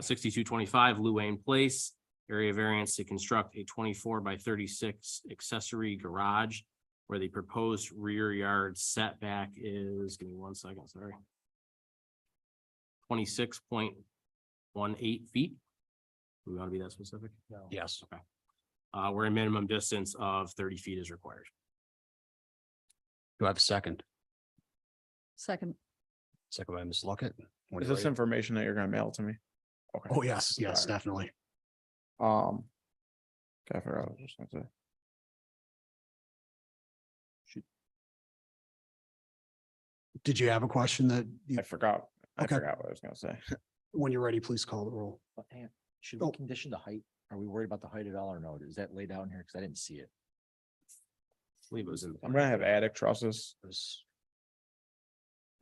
6225 Luane Place, area variance to construct a 24 by 36 accessory garage where the proposed rear yard setback is, give me 1 second, sorry. 26.18 feet. We want to be that specific? No. Yes. Okay. Where a minimum distance of 30 feet is required. Do I have a second? Second. Second by Ms. Luckett. When Is you're this ready. information that you're gonna mail to me? Okay. Oh, yes, yes, Sorry. definitely. Okay, I forgot what I was just gonna say. Did you have a question that you, I forgot. I Okay. forgot what I was gonna say. when you're ready, please call the roll? But hang on, should Oh. we condition the height? Are we worried about the height at all or no? Is that laid out in here? Cause I didn't see it. I believe it was in. the I'm gonna have attic trusses,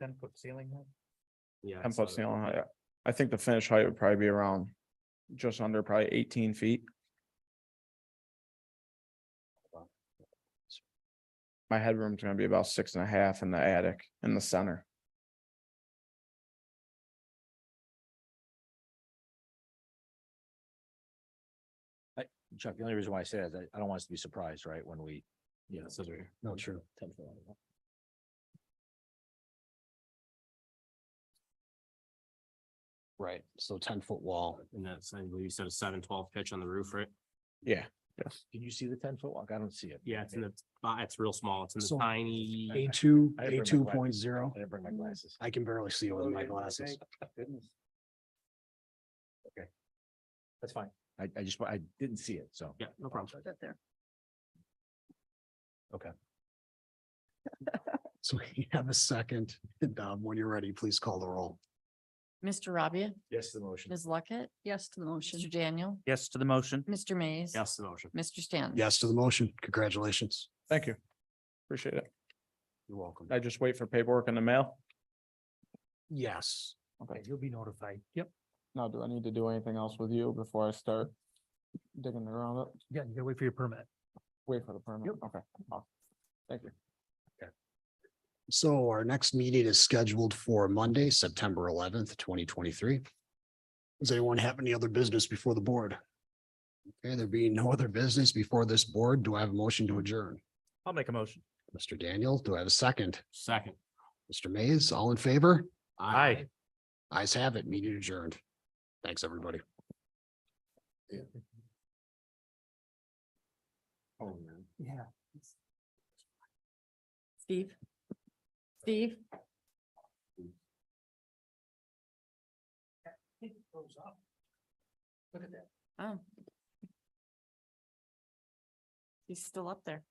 10-foot ceiling height? Yeah. 10 foot ceiling height. I think the finished height would probably be around just under probably 18 feet. My headroom's gonna be about 6.5 in the attic in the center. Chuck, the only reason why I say that is I don't want us to be surprised, right, when we. Yeah, it says right here. No, true. 10 foot. Right, so 10-foot wall. And that's, I believe you said a 7-12 pitch on the roof, right? Yeah, yes. Can you see the 10 foot walk? I don't see it. Yeah, it's in the, it's real small. It's in the So- tiny. A2, I didn't bring my A2.0. I didn't bring my glasses. I can barely see it with my glasses. Goodness. Okay. That's fine. I didn't see it, so. Yeah, no problem. Right there. So we have a second. And when you're ready, please call the roll. Mr. Rabia, Yes, the motion. Ms. Luckett, Yes to the motion. Mr. Daniel, Yes to the motion. Mr. Mays. Yes, the motion. Mr. Stanton. Yes to the motion. Congratulations. Thank you. Appreciate it. You're welcome. I just wait for paperwork in the mail. Yes. Okay, you'll be notified. Yep. Now, do I need to do anything else with you before I start digging the ground up? Yeah, you gotta wait for your permit. Wait for the permit. Yep. Okay. Awesome. Thank you. So our next meeting is scheduled for Monday, September 11th, 2023. Does anyone have any other business before the board? Okay, there being no other business before this board, do I have a motion to adjourn? I'll make a motion. Mr. Daniel, do I have a second? Second. Mr. Mays, all in favor? Aye. Ayes have it, meeting adjourned. Thanks, everybody. Oh, man. Yeah. Steve? Steve? Look at that. Oh. He's still up there.